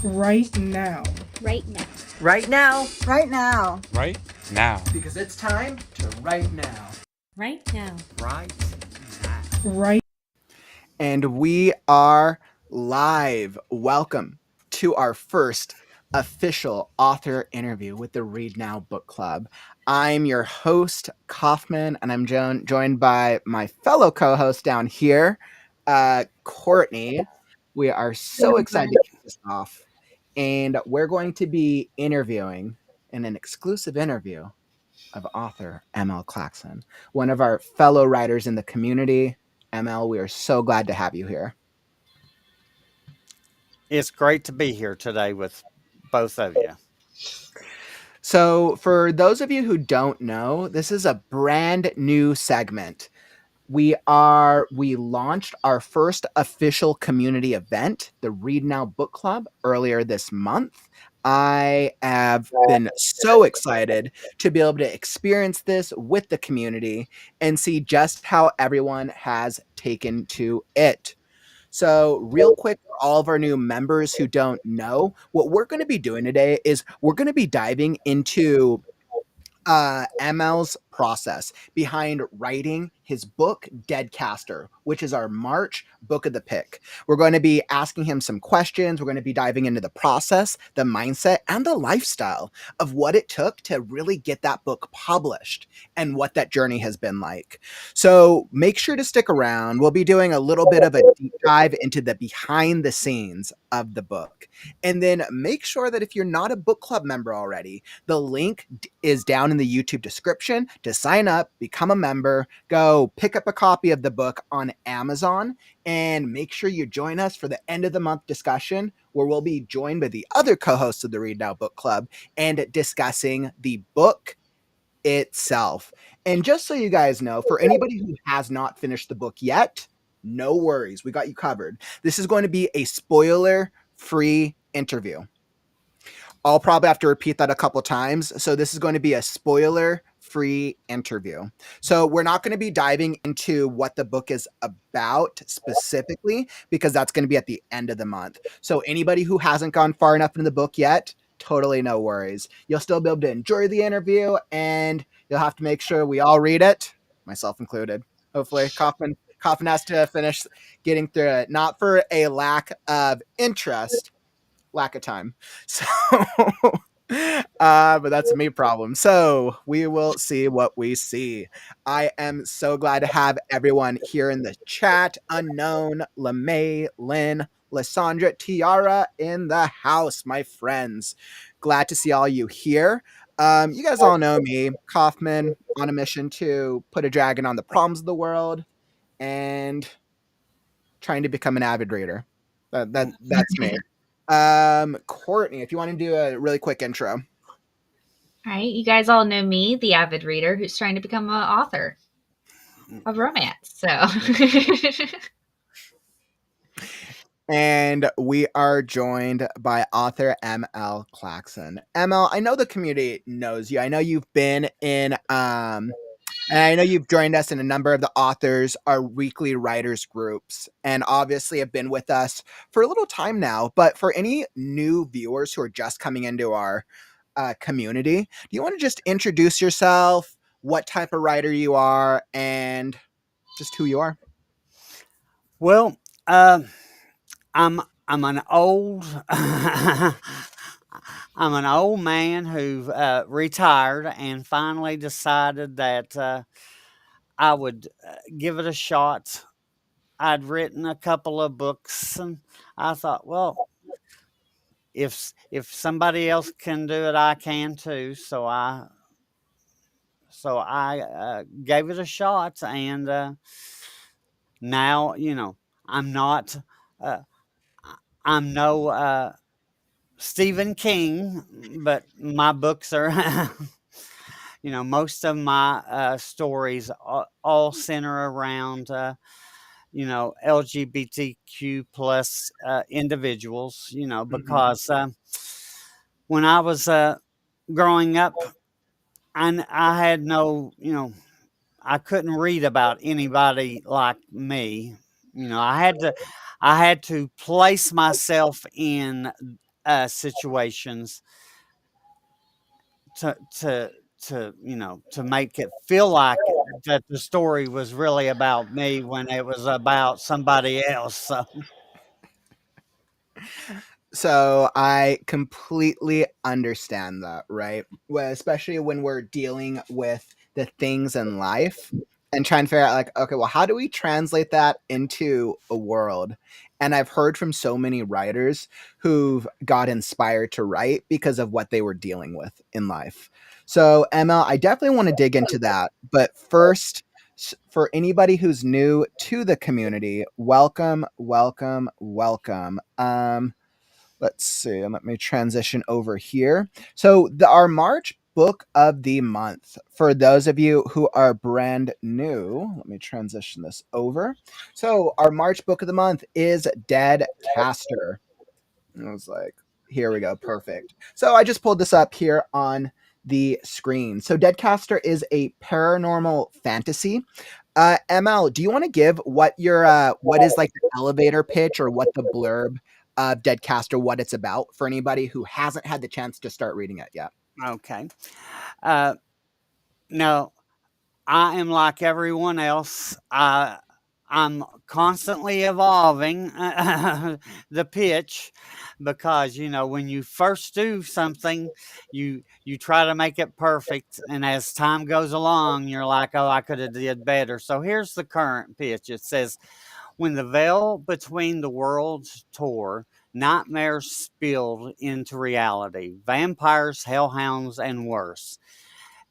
right now. Right now. Right now. Right now. Right now. Because it's time to write now. Right now. Right now. Right. And we are live. Welcome to our first official author interview with the Read Now Book Club. I'm your host, Kaufman, and I'm joined by my fellow co-host down here, Courtney. We are so excited to kick this off. And we're going to be interviewing in an exclusive interview of author ML Claxon, one of our fellow writers in the community. ML, we are so glad to have you here. It's great to be here today with both of you. So, for those of you who don't know, this is a brand new segment. We launched our first official community event, the Read Now Book Club, earlier this month. I have been so excited to be able to experience this with the community and see just how everyone has taken to it. So, real quick, for all of our new members who don't know, what we're going to be doing today is we're going to be diving into ML's process behind writing his book, Deadcaster, which is our March book of the pick. We're going to be asking him some questions. We're going to be diving into the process, the mindset, and the lifestyle of what it took to really get that book published and what that journey has been like. So make sure to stick around. We'll be doing a little bit of a deep dive into the behind the scenes of the book. And then make sure that if you're not a book club member already, the link is down in the YouTube description to sign up, become a member, go pick up a copy of the book on Amazon, and make sure you join us for the end of the month discussion where we'll be joined by the other co-hosts of the Read Now Book Club and discussing the book itself. And just so you guys know, for anybody who has not finished the book yet, no worries, we got you covered. This is going to be a spoiler-free interview. I'll probably have to repeat that a couple times. So this is going to be a spoiler-free interview. So we're not going to be diving into what the book is about specifically, because that's going to be at the end of the month. So anybody who hasn't gone far enough in the book yet, totally no worries. You'll still be able to enjoy the interview, and you'll have to make sure we all read it, myself included. Hopefully, Kaufman has to finish getting through it, not for a lack of interest, lack of time. So, but that's a me problem. So we will see what we see. I am so glad to have everyone here in the chat. Unknown, LeMay, Lynn, Lysandra, Tiara in the house, my friends. Glad to see all you here. You guys all know me, Kaufman, on a mission to put a dragon on the problems of the world and trying to become an avid reader. That's me. Courtney, if you want to do a really quick intro. All right, you guys all know me, the avid reader who's trying to become an author of romance. So, and we are joined by author ML Claxon. ML, I know the community knows you. I know you've been in and I know you've joined us in a number of the authors, our weekly writers groups, and obviously have been with us for a little time now. But for any new viewers who are just coming into our community, do you want to just introduce yourself, what type of writer you are, and just who you are? Well, I'm an old I'm an old man who retired and finally decided that I would give it a shot. I'd written a couple of books, and I thought, well, if somebody else can do it, I can too. So I gave it a shot, and now I'm not. I'm no Stephen King, but my books are. Most of my stories all center around LGBTQ plus individuals. Because when I was growing up, I had no, I couldn't read about anybody like me. I had to place myself in situations to to to make it feel like that the story was really about me when it was about somebody else. So So I completely understand that, right? Well, especially when we're dealing with the things in life and trying to figure out, like, okay, well, how do we translate that into a world? And I've heard from so many writers who've got inspired to write because of what they were dealing with in life. So, Emma, I definitely want to dig into that. But first, for anybody who's new to the community, welcome, welcome, welcome. Let's see. Let me transition over here. So, our March book of the month, for those of you who are brand new, let me transition this over. So, our March book of the month is Dead Caster. I was like, here we go. Perfect. So, I just pulled this up here on the screen. So, Deadcaster is a paranormal fantasy. ML, do you want to give what is like the elevator pitch or what the blurb of Deadcaster, what it's about for anybody who hasn't had the chance to start reading it yet? okay, uh, no, I am like everyone else. I'm constantly evolving the pitch because when you first do something, you try to make it perfect, and as time goes along, you're like, oh, I could have did better. So here's the current pitch. It says, when the veil between the worlds tore, nightmares spilled into reality, vampires, hellhounds, and worse.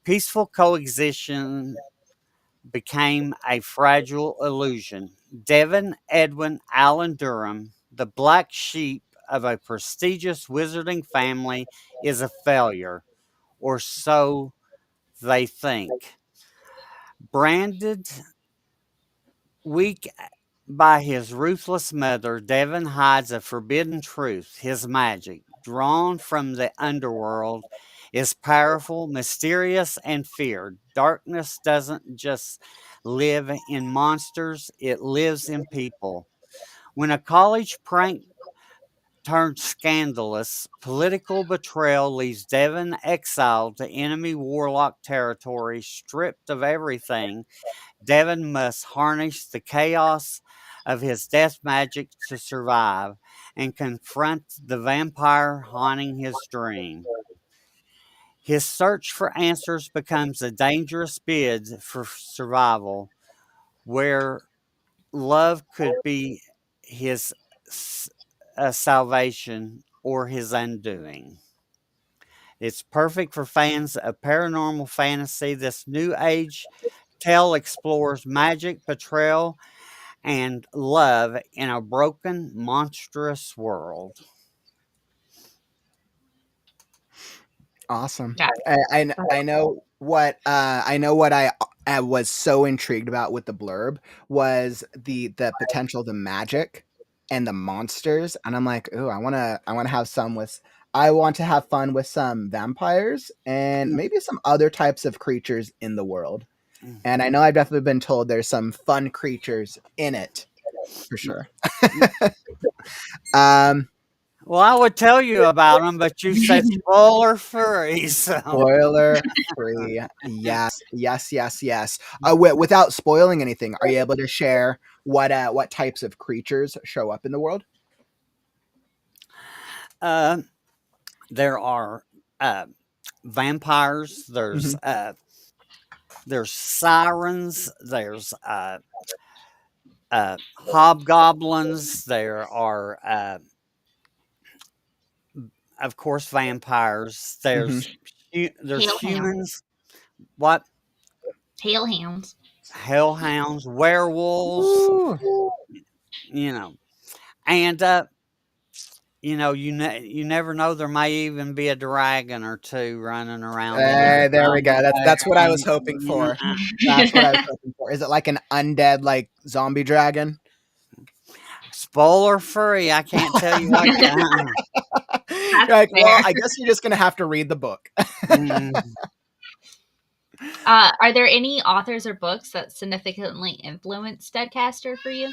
Peaceful coexistence became a fragile illusion. Devin Edwin Allen Durham, the black sheep of a prestigious wizarding family, is a failure, or so they think. Branded weak by his ruthless mother, Devin hides a forbidden truth. His magic, drawn from the underworld, is powerful, mysterious, and feared. Darkness doesn't just live in monsters, it lives in people. When a college prank turned scandalous, political betrayal leaves Devin exiled to enemy warlock territory, stripped of everything. Devin must harness the chaos of his death magic to survive and confront the vampire haunting his dream. His search for answers becomes a dangerous bid for survival, where love could be his salvation or his undoing. It's perfect for fans of paranormal fantasy. This new age tale explores magic, betrayal, and love in a broken, monstrous world. Awesome. Yeah. I know what I was so intrigued about with the blurb was the potential, the magic, and the monsters, and I'm like, ooh, I want to have fun with some vampires and maybe some other types of creatures in the world. And I know I've definitely been told there's some fun creatures in it for sure. um, Well, I would tell you about them, but you said spoiler free, so Spoiler free. Yes, yes, yes, yes. Without spoiling anything, are you able to share what types of creatures show up in the world? uh, there are uh, vampires. Hmm. There's sirens. There's hobgoblins. There are, of course, vampires. Hmm. There's Hellhounds. humans. What? Hellhounds. Hellhounds, werewolves. Ooh. You know, and you never know. There may even be a dragon or two running around in there There we go. somewhere. That's what I was hoping for. That's what I was hoping for. Is it like an undead, like zombie dragon? Spoiler free. I can't tell you what. You're That's like, well, fair. I guess you're just gonna have to read the book. Mm, Are there any authors or books that significantly influenced Deadcaster for you?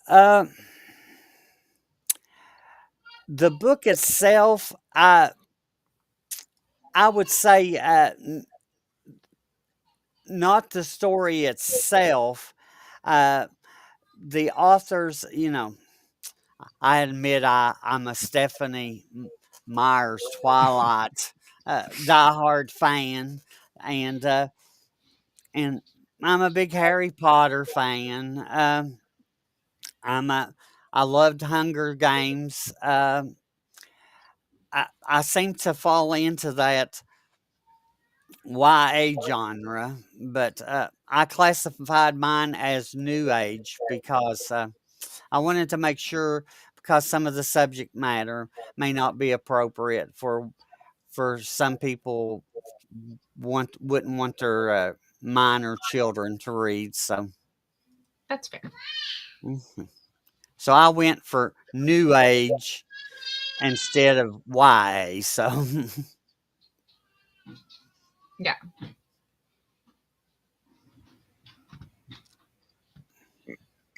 uh, The book itself, I would say, not the story itself. Uh, the authors, I admit I'm a Stephanie Meyer's Twilight diehard fan, and and I'm a big Harry Potter fan. I'm a I loved Hunger Games. I seem to fall into that YA genre, but I classified mine as New Age because I wanted to make sure, because some of the subject matter may not be appropriate for some people wouldn't want their minor children to read. So, That's fair. mhm. So I went for New Age instead of YA. So, Yeah.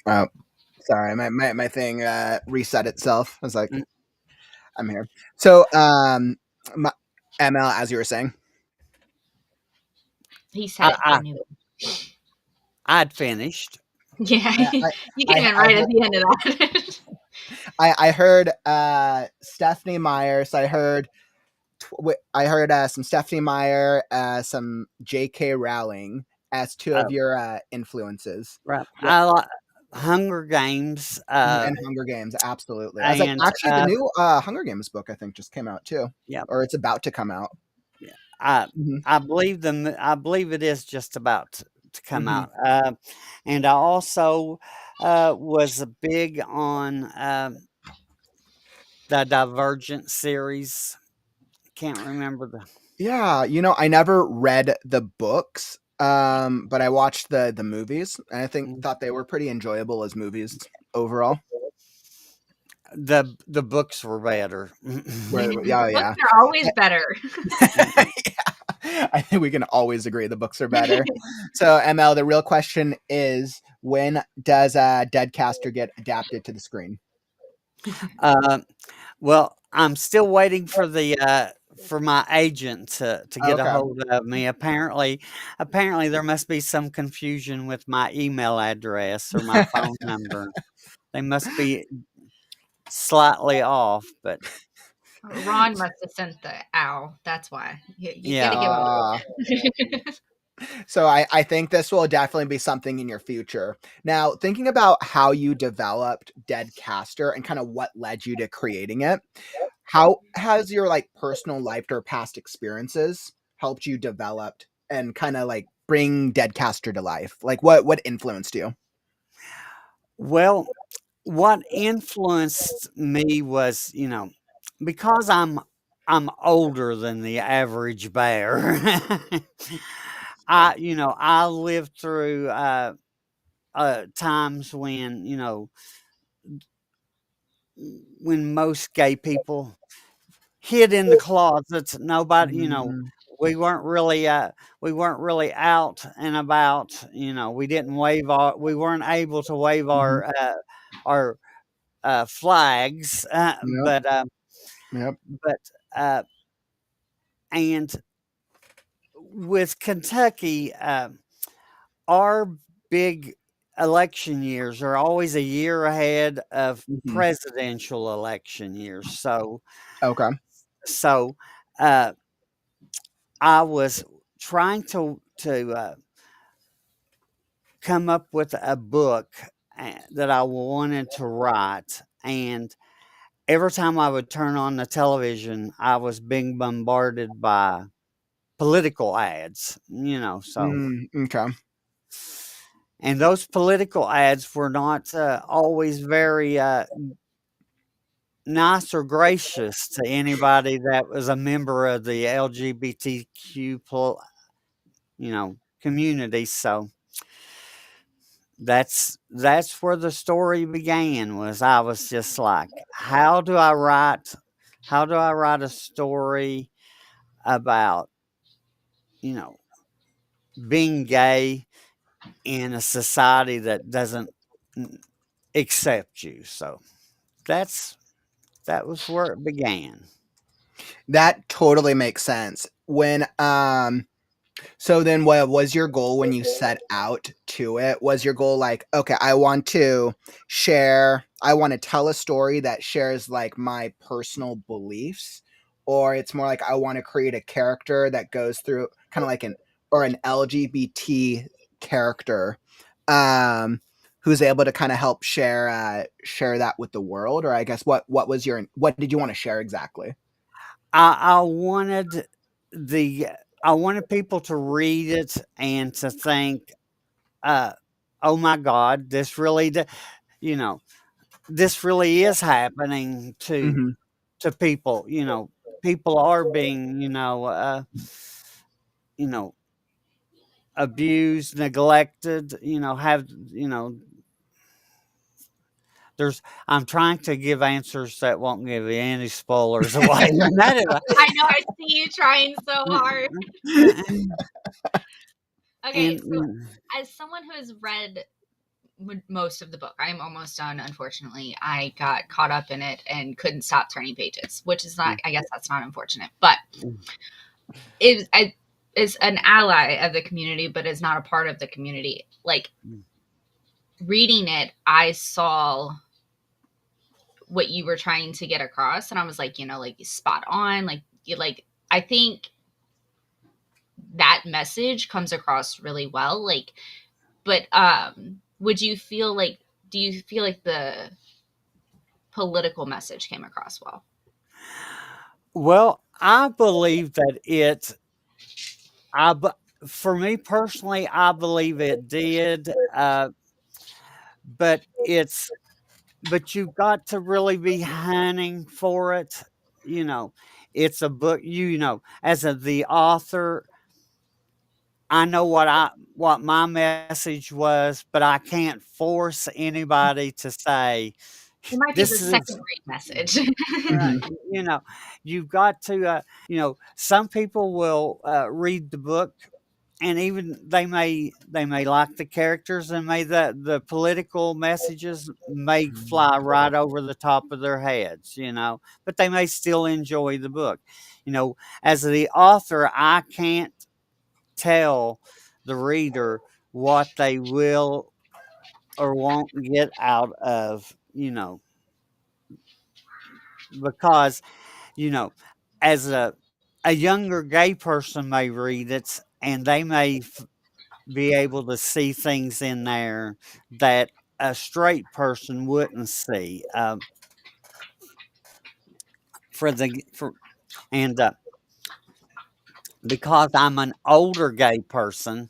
Oh, sorry, my thing reset itself. I was like, I'm here. So, my, ML, as you were saying, He said I, it. He I knew it. I'd finished. Yeah. I You I came in I, right at the end of that. I heard Stephanie Meyer. So I heard some Stephanie Meyer, some J.K. Rowling as two of Oh, your influences. right. What I like Hunger Games, and Hunger Games, absolutely. I was like, and actually, the new Hunger Games book I think just came out too, yeah, or it's about to come out. yeah. I Hmm. I believe I believe it is just about to come Hmm. out. And I also was big on the Divergent series. Can't remember the. Yeah, I never read the books, but I watched the movies, and I thought they were pretty enjoyable as movies overall. The books were better. Yeah, Books yeah. are always better. Yeah, I think we can always agree the books are better. So, ML, the real question is, when does Deadcaster get adapted to the screen? uh, well, I'm still waiting for my agent to get a Okay. hold of me. Apparently there must be some confusion with my email address or my phone number. They must be slightly off, but Ron must have sent the owl. That's why. You got to yeah. give him Uh, a so I think this will definitely be something in your future. Now, thinking about how you developed Deadcaster and kind of what led you to creating it, how has your like personal life or past experiences helped you develop and kind of like bring Deadcaster to life? Like what influenced you? Well, what influenced me was, because I'm older than the average bear. I lived through times when when most gay people hid in the closets. Nobody, Mm, we weren't really out and about. We weren't able to wave mhm. our flags, Yep, yep. but uh, and with Kentucky, our big election years are always a year ahead of Mhm. presidential election years. Okay. So uh, I was trying to come up with a book that I wanted to write, and every time I would turn on the television, I was being bombarded by political ads. Okay. And those political ads were not always very nice or gracious to anybody that was a member of the LGBTQ community. So that's where the story began. Was I was just like, how do I write a story about you know being gay in a society that doesn't accept you? So that's that was where it began. That totally makes sense. So then what was your goal when you set out to it? Was your goal like, okay, I want to tell a story that shares like my personal beliefs, or it's more like I want to create a character that goes through kind of like an LGBT character who's able to kind of help share that with the world, or I guess what did you want to share exactly? I wanted the I wanted people to read it and to think, uh, "Oh my God, you know, this really is happening Mhm. to people." People are being, you know, abused, neglected. Have there's. I'm trying to give answers that won't give any spoilers away. And that is, I know, I see you trying so hard. Okay, and so as someone who has read most of the book, I'm almost done, unfortunately. I got caught up in it and couldn't stop turning pages, which is not, I guess that's not unfortunate, but is an ally of the community, but is not a part of the community. Like, reading it, I saw what you were trying to get across, and I was like, like, spot on. Like, I think that message comes across really well. Like, but would you feel like, do you feel like the political message came across well? well, I believe that I, b- for me personally, I believe it did. But but you've got to really be hunting for it. You know, it's a book. As the author, I know what my message was, but I can't force anybody to say It might be the this second is. rate message. Right. Mhm. You know, you've got to. Some people will read the book, and even they may like the characters, and may the political messages may fly right over the top of their heads. But they may still enjoy the book. As the author, I can't tell the reader what they will or won't get out of, because, you know, as a younger gay person may read it, and they may be able to see things in there that a straight person wouldn't see. For the for and Because I'm an older gay person,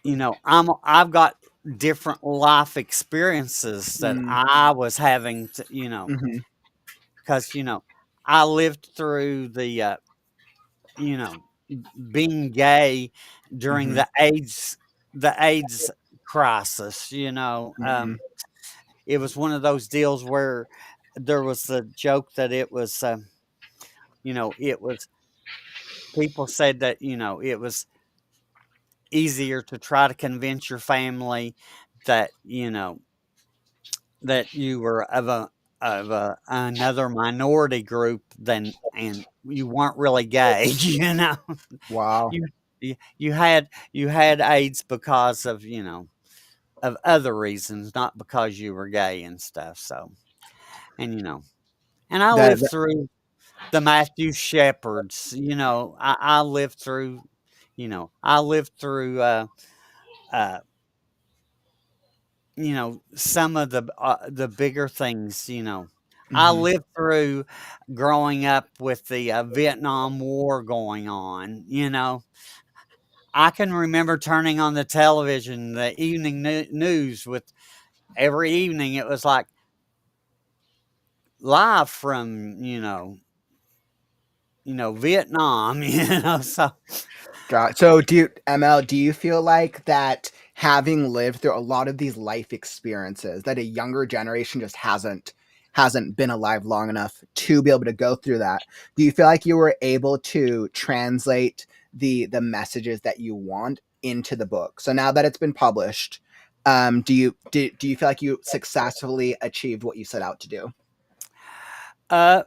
I've got different life experiences that Mm. I was having to, Mhm. because I lived through you know, being gay during Mhm. the AIDS crisis. Mhm. It was one of those deals where there was a joke that it was people said that it was easier to try to convince your family that that you were another minority group and you weren't really gay. Wow. You had AIDS because of other reasons, not because you were gay and stuff. So, and and I That, lived that through the Matthew Shepherds. I lived through. I lived through. Uh, some of the bigger things. I Mhm. lived through growing up with the Vietnam War going on. I can remember turning on the television, the evening news with every evening. It was like live from Vietnam. So So ML, do you feel like that having lived through a lot of these life experiences that a younger generation just hasn't been alive long enough to be able to go through that, do you feel like you were able to translate the messages that you want into the book? So now that it's been published, do you feel like you successfully achieved what you set out to do? Uh,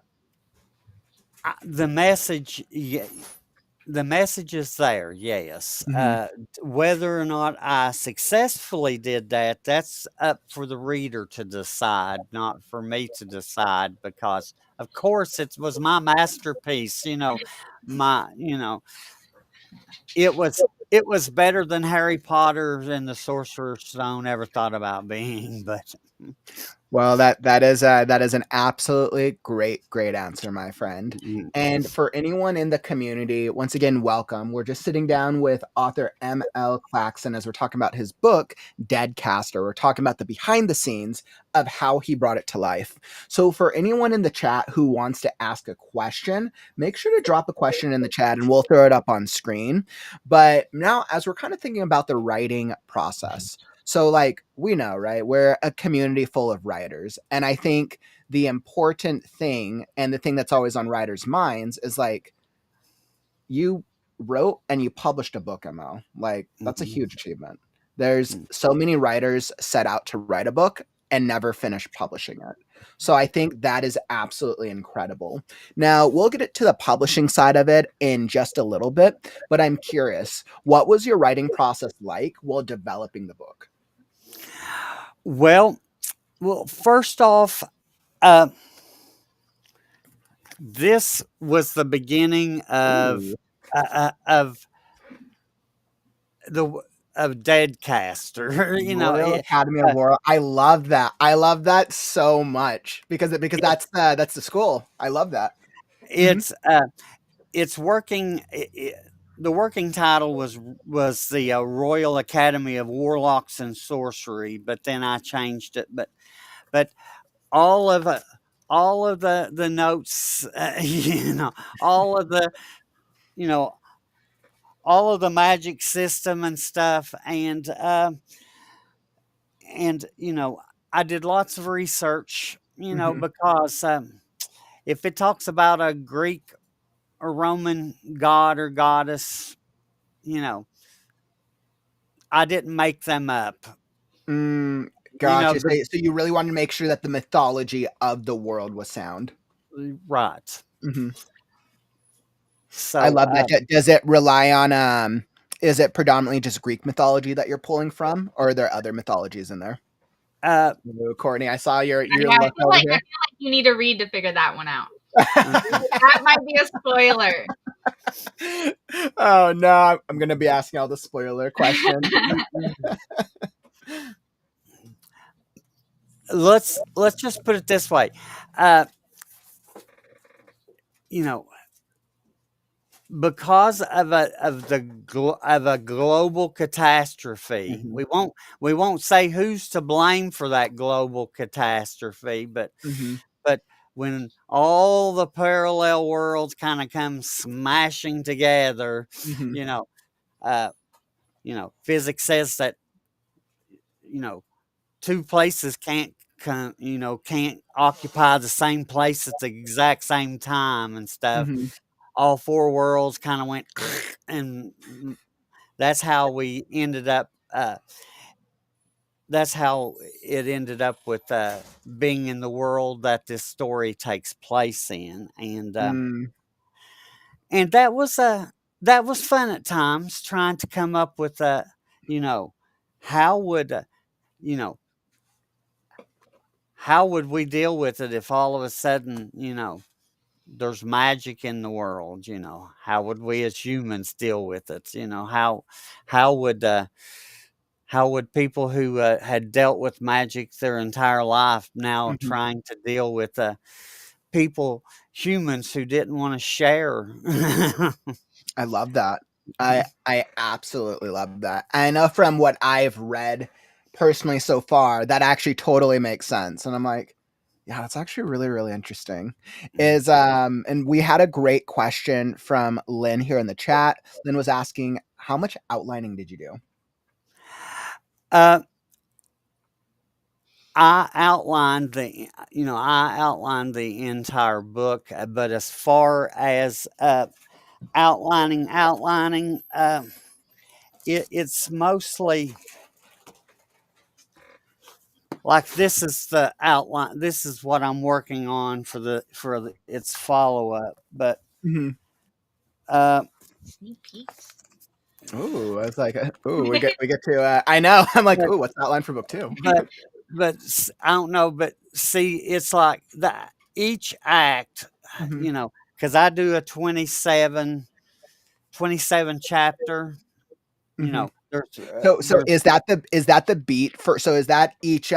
the message, the message is there, yes. Mhm. Whether or not I successfully did that, that's up for the reader to decide, not for me to decide, because of course it was my masterpiece, my, it was better than Harry Potter and the Sorcerer's Stone ever thought about being, but Well, that is an absolutely great answer, my friend. mm, And for anyone in the community, once again, welcome. We're just sitting down with author M.L. Claxon as we're talking about his book, Deadcaster. We're talking about the behind the scenes of how he brought it to life. So for anyone in the chat who wants to ask a question, make sure to drop a question in the chat and we'll throw it up on screen. But now, as we're kind of thinking about the writing process, so, like, we know, right? We're a community full of writers. And I think the important thing and the thing that's always on writers' minds is like, you wrote and you published a book, MO. Like, that's a mhm, huge achievement. There's mm. so many writers set out to write a book and never finish publishing it. So I think that is absolutely incredible. Now, we'll get it to the publishing side of it in just a little bit, but I'm curious, what was your writing process like while developing the book? Well, first off, uh, this was the beginning Ooh. of the of Deadcaster. Royal Academy of Laurel. I love that. I love that so much because It, that's the school. I love that. Mhm. it's it's working. The working title was the Royal Academy of Warlocks and Sorcery, but then I changed it. But all of it, all of the notes, all of the you know all of the magic system and stuff, and I did lots of research, Mhm. because if it talks about a Greek or Roman god or goddess, you know, I didn't make them up. Mm, You know, gotcha. So you really wanted to make sure that the mythology of the world was sound. right. Mhm. I So, love that. Does it rely on, is it predominantly just Greek mythology that you're pulling from, or are there other mythologies in there? uh, Ooh, Courtney, I saw your Yeah, look over I feel here. like you need to read to figure that one out. uh, That might be a spoiler. Oh, no, I'm gonna be asking all the spoiler questions. let's just put it this way. Uh, you know, because of a global catastrophe, Mhm, we won't say who's to blame for that global catastrophe, mhm, but when all the parallel worlds kind of come smashing together, mhm, you know, uh, physics says that you know two places can't occupy the same place at the exact same time and stuff. mhm. All four worlds kind of went, and that's how we ended up. That's how it ended up with being in the world that this story takes place in, Mm, and that was fun at times trying to come up with you know how would you know how would we deal with it if all of a sudden there's magic in the world. How would we as humans deal with it? How would how would people who had dealt with magic their entire life now mhm. trying to deal with people, humans who didn't want to share? I love that. I absolutely love that. I know from what I've read personally so far, that actually totally makes sense, and I'm like, yeah, that's actually really interesting. And we had a great question from Lynn here in the chat. Lynn was asking, how much outlining did you do? uh, I outlined the entire book, but as far as outlining, it's mostly like this is the outline. This is what I'm working on for its follow up. But Mhm. uh, Sneak peeks. Ooh, I was like, ooh, we get to. I know. I'm like, but ooh, what's the outline for book 2? but I don't know. But see, it's like that each act, Hmm. you know, because I do a 27 chapter. You Hmm. know, So there's is that the beat for? So is that each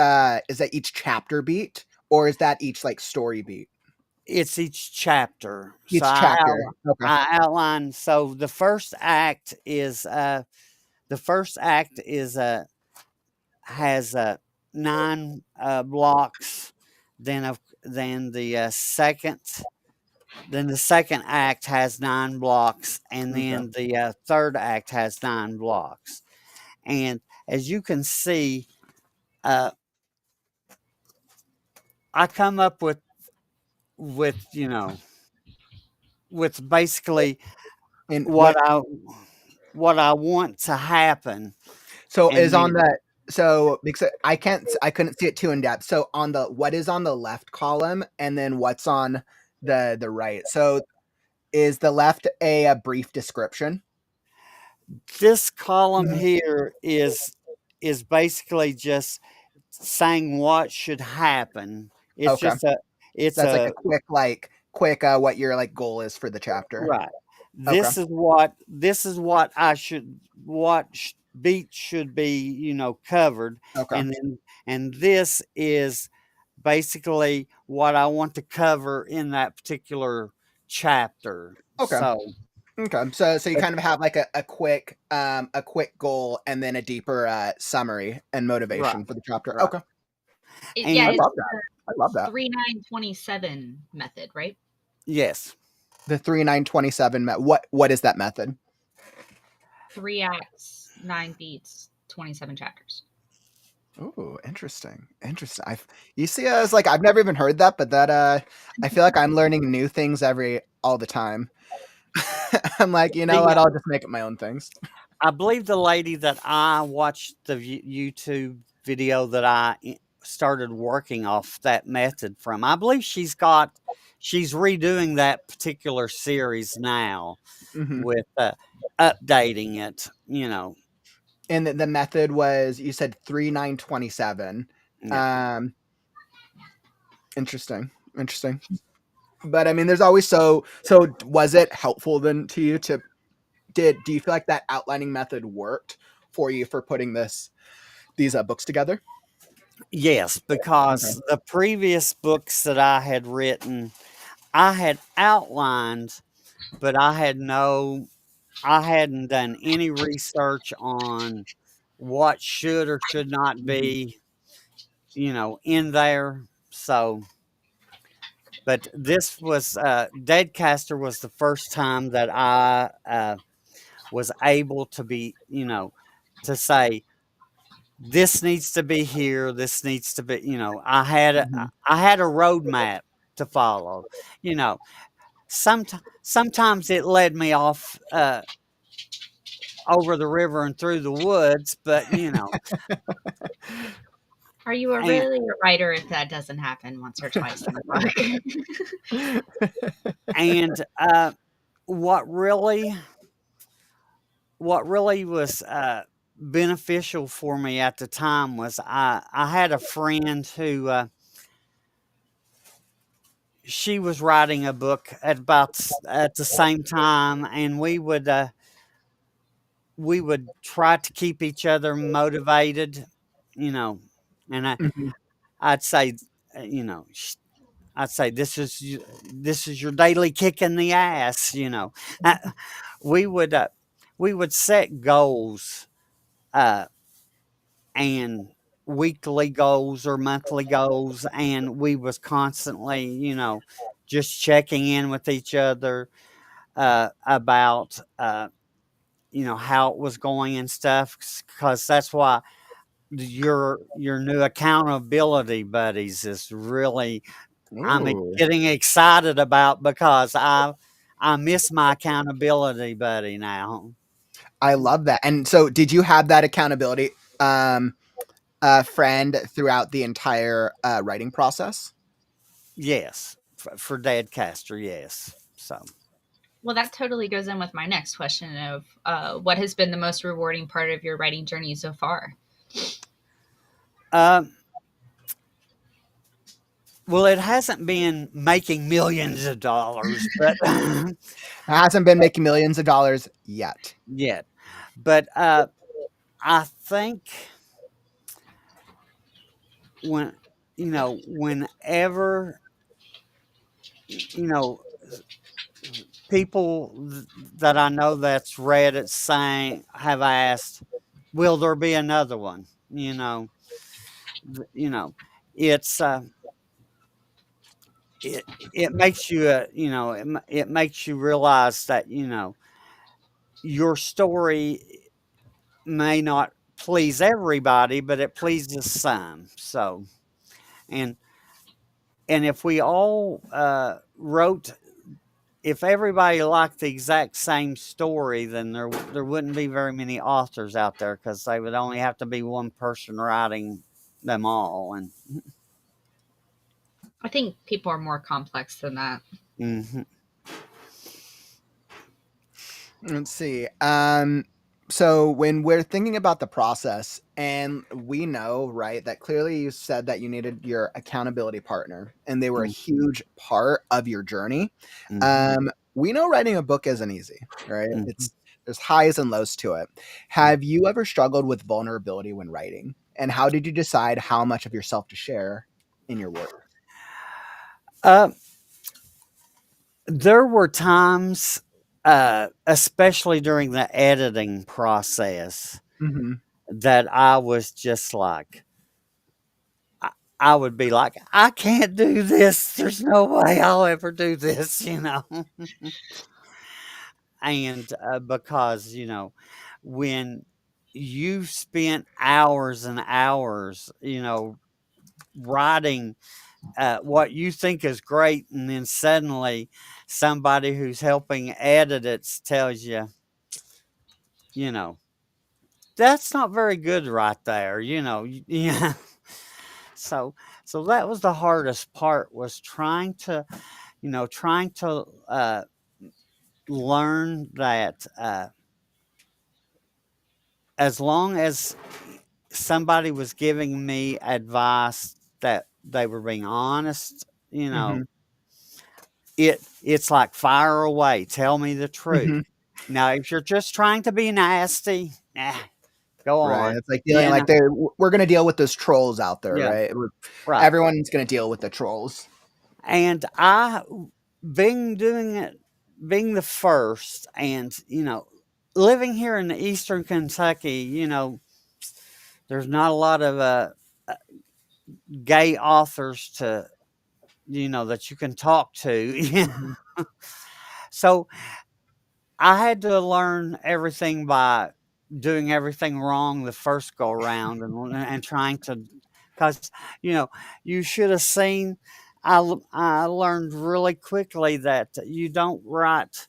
chapter beat, or is that each like story beat? it's each chapter. So Each chapter. Okay. I outline. So the first act is has 9 blocks. Then the second act has 9 blocks, and Okay. then the third act has 9 blocks. And as you can see, uh, I come up with with basically And what what? I want to happen, So and is on then that. So because I couldn't see it too in depth. So on the what is on the left column, and then what's on the right. So is the left a brief description? this column Mhm. here is basically just saying what should happen. It's Okay. just a it's That's like a a quick what your like goal is for the chapter. right. Okay. This is what I should what sh- beat should be, covered, Okay. and this is basically what I want to cover in that particular chapter. Okay. So, Okay. So you but kind of have like a quick goal and then a deeper summary and right, motivation for the chapter. right, Okay. Yeah, I and it's love that. I love that. 3-9-27 method, right? yes, The 3-9-27 what is that method? 3 acts, 9 beats, 27 chapters. Ooh, interesting. Interesting. You see, I was like, I've never even heard that, but that I feel like I'm learning new things all the time. I'm like, you know the what? I'll just make up my own things. I believe the lady that I watched the YouTube video that started working off that method from. I believe she's redoing that particular series now Hmm. with updating it. And the method was you said 3-9-27. Yeah. Um, interesting. Interesting. But I mean, there's always so. Was it helpful then to you to do you feel like that outlining method worked for you for putting these books together? Yes, Okay. because the previous books that I had written, I had outlined, but I hadn't done any research on what should or should not Mhm. be, in there. So, but this was Deadcaster was the first time that I was able to be, to say this needs to be here, this needs to be, Mhm. I had a roadmap to follow. You know, sometimes it led me off over the river and through the woods, but Are you and really a writer if that doesn't happen once or twice in the book? and what really what really was beneficial for me at the time was I had a friend who she was writing a book at the same time, and we would try to keep each other motivated, you know, and Mhm. I'd say, I'd say this is your daily kick in the ass, Uh, we would uh, we would set goals, uh, and weekly goals or monthly goals, and we was constantly, just checking in with each other about how it was going and stuff, because that's why your new accountability buddies is really Ooh, getting excited about, because I miss my accountability buddy now. I love that. And so, did you have that accountability? Um, friend throughout the entire writing process? Yes, for Dad Castor, yes. So, Well, that totally goes in with my next question of what has been the most rewarding part of your writing journey so far? um, well, it hasn't been making millions of dollars, but It hasn't been making millions of dollars yet. yet. But I think when whenever you know people that I know that's read it saying have asked, "Will there be another one?" You know, it's it makes you it makes you realize that your story may not please everybody, but it pleases some. So and and if we all wrote if everybody liked the exact same story, then there wouldn't be very many authors out there because they would only have to be one person writing them all. And I think people are more complex than that. mhm, Let's see. So when we're thinking about the process, and we know, right, that clearly you said that you needed your accountability partner, and they were a mm, huge part of your journey. mhm, We know writing a book isn't easy, right? mhm. It's there's highs and lows to it. Mm. Have you ever struggled with vulnerability when writing? And how did you decide how much of yourself to share in your work? Uh, there were times, especially during the editing process, Hmm. that I was just like, I, I would be like, I can't do this. There's no way I'll ever do this. And because when you've spent hours and hours writing what you think is great, and then suddenly somebody who's helping edit it tells you, you know that's not very good right there. Yeah. so so that was the hardest part, was trying to learn that as long as somebody was giving me advice that they were being honest, Hmm. it's like fire away, tell me the truth. Hmm. Now, if you're just trying to be nasty, go Right. on. It's like dealing You like know, we're gonna deal with those trolls out there, yeah, right? right. Everyone's gonna deal with the trolls. And I being doing it being the first, and living here in eastern Kentucky, there's not a lot of gay authors to that you can talk to. Mhm. So I had to learn everything by doing everything wrong the first go round, and trying to, because you know you should have seen. I learned really quickly that you don't write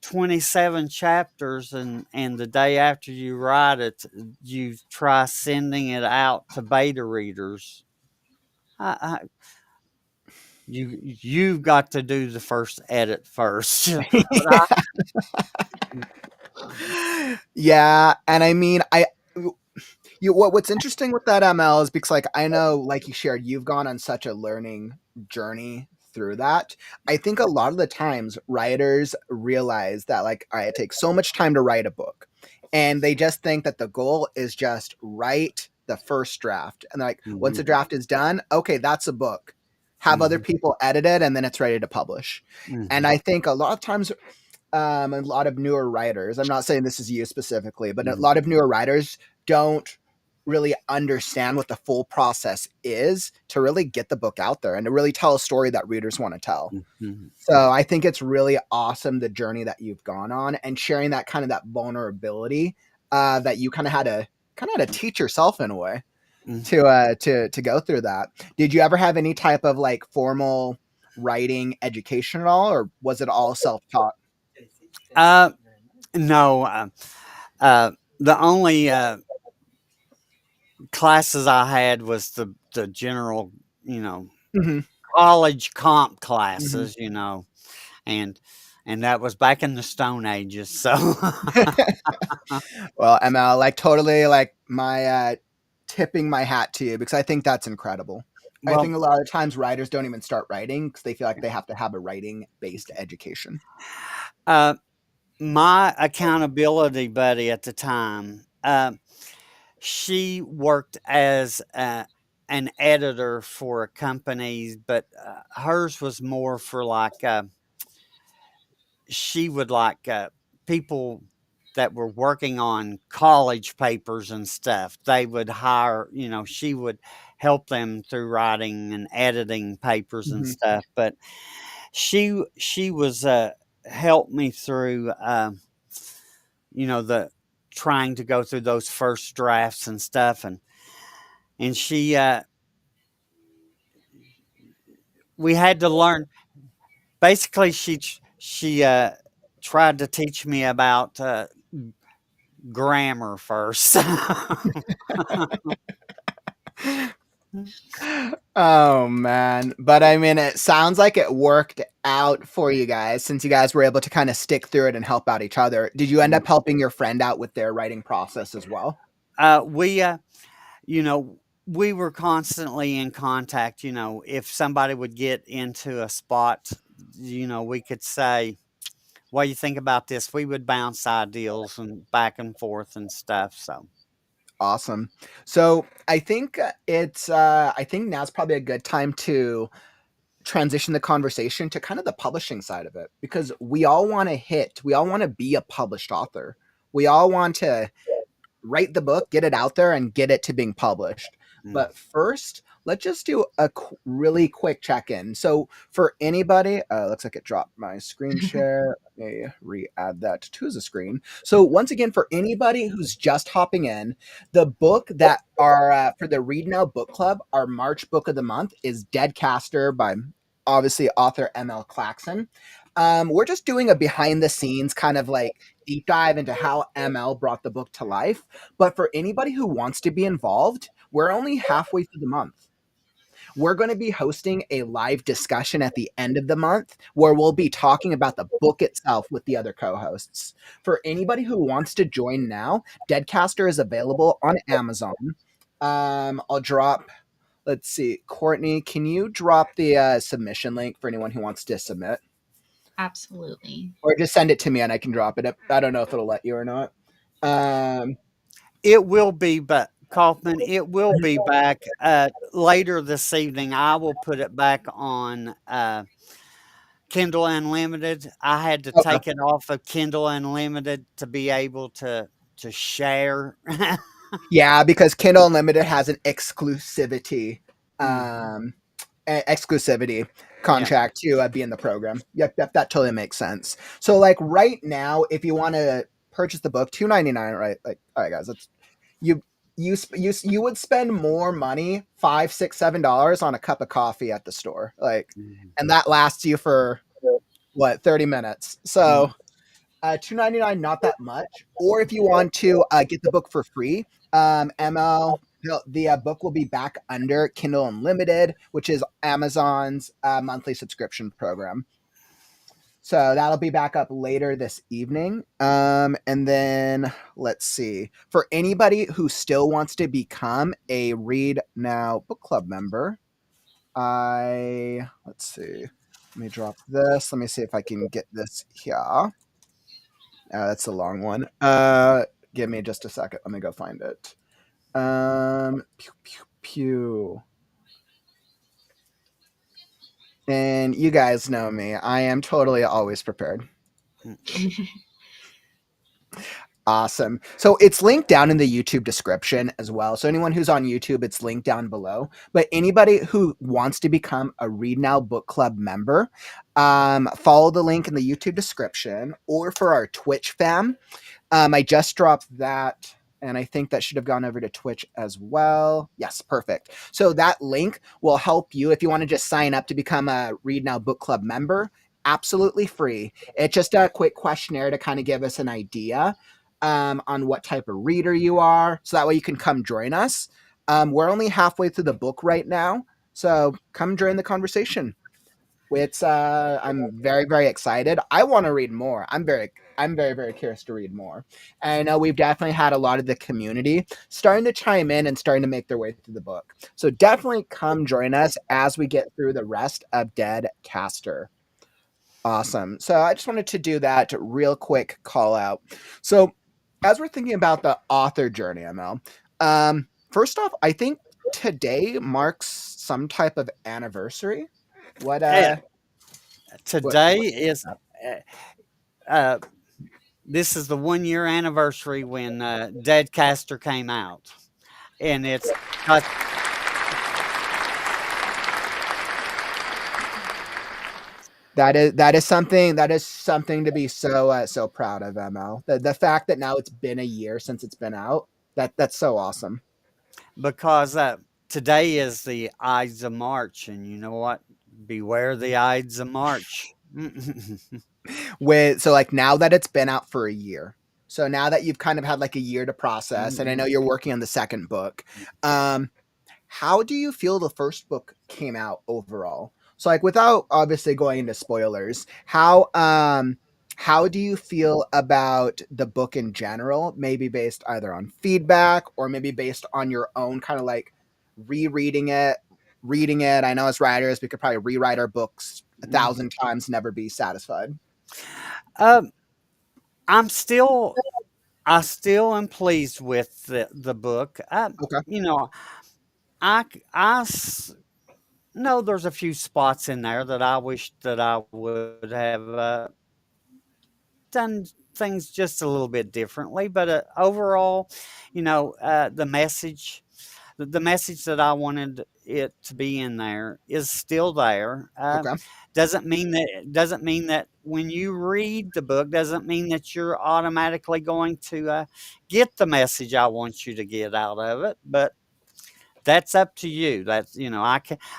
27 chapters, and the day after you write it, you try sending it out to beta readers. I, you've got to do the first edit first. But Yeah, and I mean, what's interesting with that ML is because like I know, like you shared, you've gone on such a learning journey through that. I think a lot of the times writers realize that like, all right, it takes so much time to write a book, and they just think that the goal is just write the first draft, and like once the mhm, draft is done, okay, that's a book. Have other mhm, people edit it, and then it's ready to publish. And mhm, I think a lot of times a lot of newer writers, I'm not saying this is you specifically, but a mhm, lot of newer writers don't really understand what the full process is to really get the book out there and to really tell a story that readers want to tell. mhm, So I think it's really awesome the journey that you've gone on and sharing that kind of that vulnerability that you kind of had to teach yourself in a way mhm. to go through that. Did you ever have any type of like formal writing education at all, or was it all self taught? Uh, no, the only classes I had was the general, you know, Hmm. college comp Hmm. classes, and that was back in the Stone Ages. So, Well, ML, like totally like my tipping my hat to you because I think that's incredible. I well, think a lot of times writers don't even start writing because they feel like they have to have a writing based education. uh, my accountability buddy at the time, she worked as an editor for a company, but hers was more for like she would like people that were working on college papers and stuff. They would hire, she would help them through writing and editing papers and Hmm. stuff. But she was helped me through, the trying to go through those first drafts and stuff, and she we had to learn. Basically, she tried to teach me about grammar first. Oh man. But I mean, it sounds like it worked out for you guys since you guys were able to kind of stick through it and help out each other. Did you end up helping your friend out with their writing process as well? We, you know, we were constantly in contact. If somebody would get into a spot, we could say, "What do you think about this?" We would bounce ideas and back and forth and stuff. So, Awesome. So I think now's probably a good time to transition the conversation to kind of the publishing side of it because we all want to be a published author. We all want to write the book, get it out there, and get it to being published. mm, But first, let's just do a really quick check in. So, for anybody, looks like it dropped my screen share. Let me re add that to the screen. So, once again, for anybody who's just hopping in, the book that are for the Read Now Book Club, our March book of the month is Deadcaster by obviously author ML Claxon. We're just doing a behind the scenes kind of like deep dive into how ML brought the book to life. But for anybody who wants to be involved, we're only halfway through the month. We're going to be hosting a live discussion at the end of the month where we'll be talking about the book itself with the other co hosts. For anybody who wants to join now, Deadcaster is available on Amazon. I'll drop, let's see, Courtney, can you drop the submission link for anyone who wants to submit? Absolutely. Or just send it to me and I can drop it. I don't know if it'll let you or not. Um, it will be, but Kaufman, it will be back later this evening. I will put it back on Kindle Unlimited. I had to okay. take it off of Kindle Unlimited to be able to share. Yeah, because Kindle Unlimited has an exclusivity Mm, um exclusivity yeah. contract to be in the program. Yep, that totally makes sense. So like right now, if you want to purchase the book, $2.99, right? Like, all right, guys, that's you you would spend more money, 5, 6, $7 on a cup of coffee at the store, like, Mhm. and that lasts you for what 30 minutes. So Mm, 2.99, not that much. Or if you want to get the book for free, ML, the book will be back under Kindle Unlimited, which is Amazon's monthly subscription program. So that'll be back up later this evening. And then let's see. For anybody who still wants to become a Read Now Book Club member, let's see. Let me drop this. Let me see if I can get this here. That's a long one. Give me just a second. Let me go find it. Pew, pew, pew. And you guys know me. I am totally always prepared. mm. Awesome. So it's linked down in the YouTube description as well. So anyone who's on YouTube, it's linked down below. But anybody who wants to become a Read Now Book Club member, follow the link in the YouTube description. Or for our Twitch fam, I just dropped that, and I think that should have gone over to Twitch as well. Yes, perfect. So that link will help you if you want to just sign up to become a Read Now Book Club member. Absolutely free. It's just a quick questionnaire to kind of give us an idea on what type of reader you are, so that way you can come join us. We're only halfway through the book right now, so come join the conversation. I'm very very excited. I want to read more. I'm very very curious to read more. And I know we've definitely had a lot of the community starting to chime in and starting to make their way through the book. So definitely come join us as we get through the rest of Dead Caster. Awesome. So I just wanted to do that real quick call out. So as we're thinking about the author journey, ML, first off, I think today marks some type of anniversary. What Eh, Today what is uh, uh, this is the 1 year anniversary when Deadcaster came out, and it's got that is something to be so proud of, ML. The fact that now it's been a year since it's been out, that's so awesome. because today is the Ides of March, and you know what? Beware the Ides of March. With so like now that it's been out for a year, so now that you've kind of had like a year to process, and I know you're working on the second book, um how do you feel the first book came out overall? So like without obviously going into spoilers, how do you feel about the book in general, maybe based either on feedback or maybe based on your own kind of like rereading it, reading it? I know as writers we could probably rewrite our books a thousand times, never be satisfied. um, I'm still I still am pleased with the book. Okay. You know, I know there's a few spots in there that I wish that I would have done things just a little bit differently, but overall, the message that I wanted it to be in there is still there. Okay. Doesn't mean that when you read the book doesn't mean that you're automatically going to get the message I want you to get out of it. But that's up to you. That's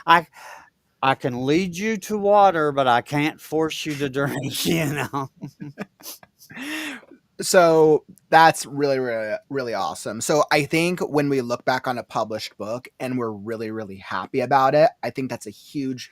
I I can lead you to water, but I can't force you to drink. So that's really really really awesome. So I think when we look back on a published book and we're really really happy about it, I think that's a huge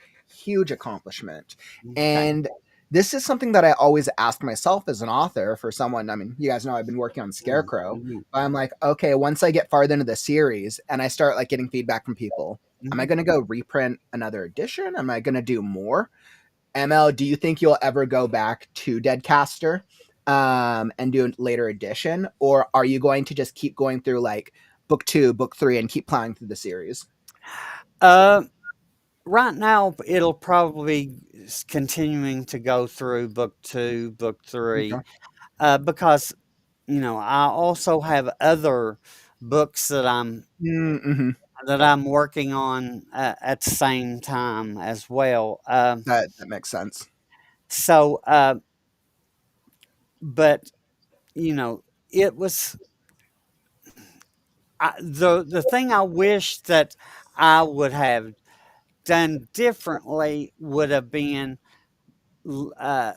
accomplishment. Okay. And this is something that I always ask myself as an author. For someone, I mean, you guys know I've been working on Scarecrow, Mhm. but I'm like, okay, once I get farther into the series and I start like getting feedback from people, am I Mhm. going to go reprint another edition? Am I going to do more? ML, do you think you'll ever go back to Deadcaster and do a later edition? Or are you going to just keep going through like book two, book three, and keep plowing through the series? Uh, right now, it'll probably be continuing to go through book two, book three, Okay. because I also have other books Mm-hmm. that I'm working on at the same time as well. That makes sense. So, but you know, it was the thing I wish that I would have done differently would have been uh,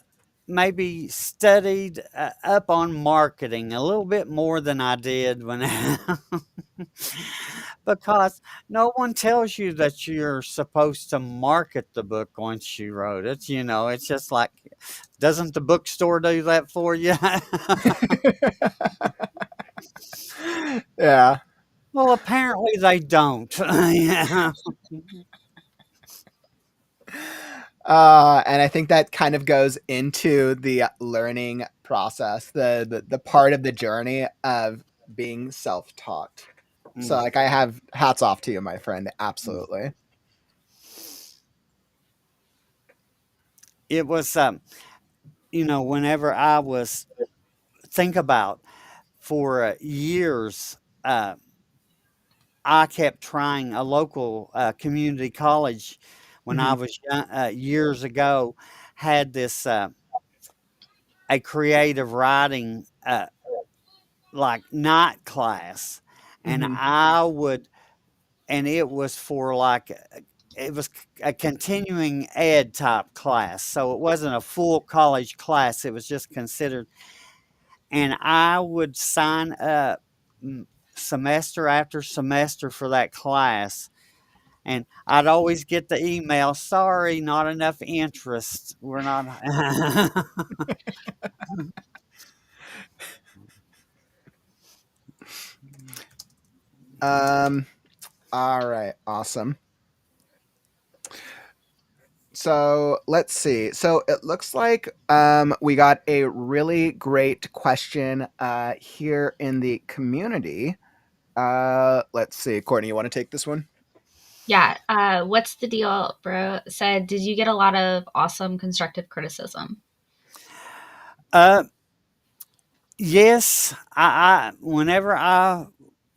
maybe studied up on marketing a little bit more than I did when because no one tells you that you're supposed to market the book once you wrote it. It's just like, doesn't the bookstore do that for you? Yeah. Well, apparently they don't. Yeah. And I think that kind of goes into the learning process, the part of the journey of being self-taught. So Mm, like I have hats off to you, my friend. mm. Absolutely. It was, whenever I was think about for years, I kept trying a local community college when I Hmm. was years ago had this a creative writing like night class, and Hmm. it was for like it was a continuing ed type class, so it wasn't a full college class. It was just considered, and I would sign up semester after semester for that class. And I'd always get the email, sorry, not enough interest. We're not. Um, all right, awesome. So let's see. So it looks like we got a really great question here in the community. Let's see. Courtney, you want to take this one? Yeah. What's the deal, bro? Said, did you get a lot of awesome constructive criticism? uh, yes, whenever I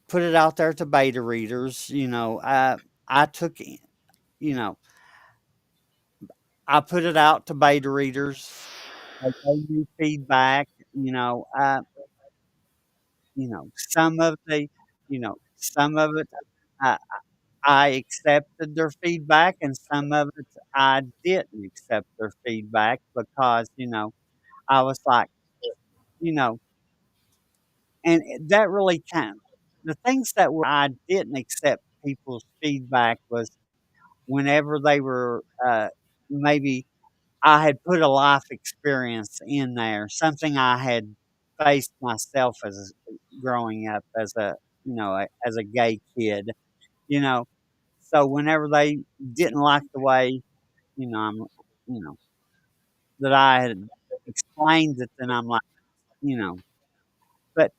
put it out there to beta readers, I took, know, I put it out to beta readers. They gave me feedback. Some of some of it I, I accepted their feedback, and some of it I didn't accept their feedback because I was like, you know, and that really kind of the things that were I didn't accept people's feedback was whenever they were maybe I had put a life experience in there, something I had faced myself as growing up as as a gay kid, you know. So whenever they didn't like the way, I'm, you know, that I had explained it, then I'm like, you know, but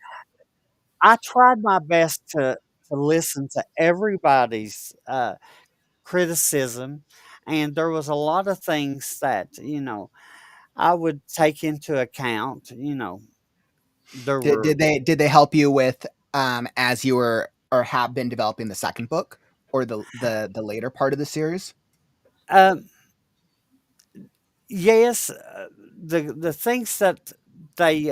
I tried my best to listen to everybody's criticism, and there was a lot of things that I would take into account. There were Did they help you with as you were or have been developing the second book or the later part of the series? um, yes, the things that they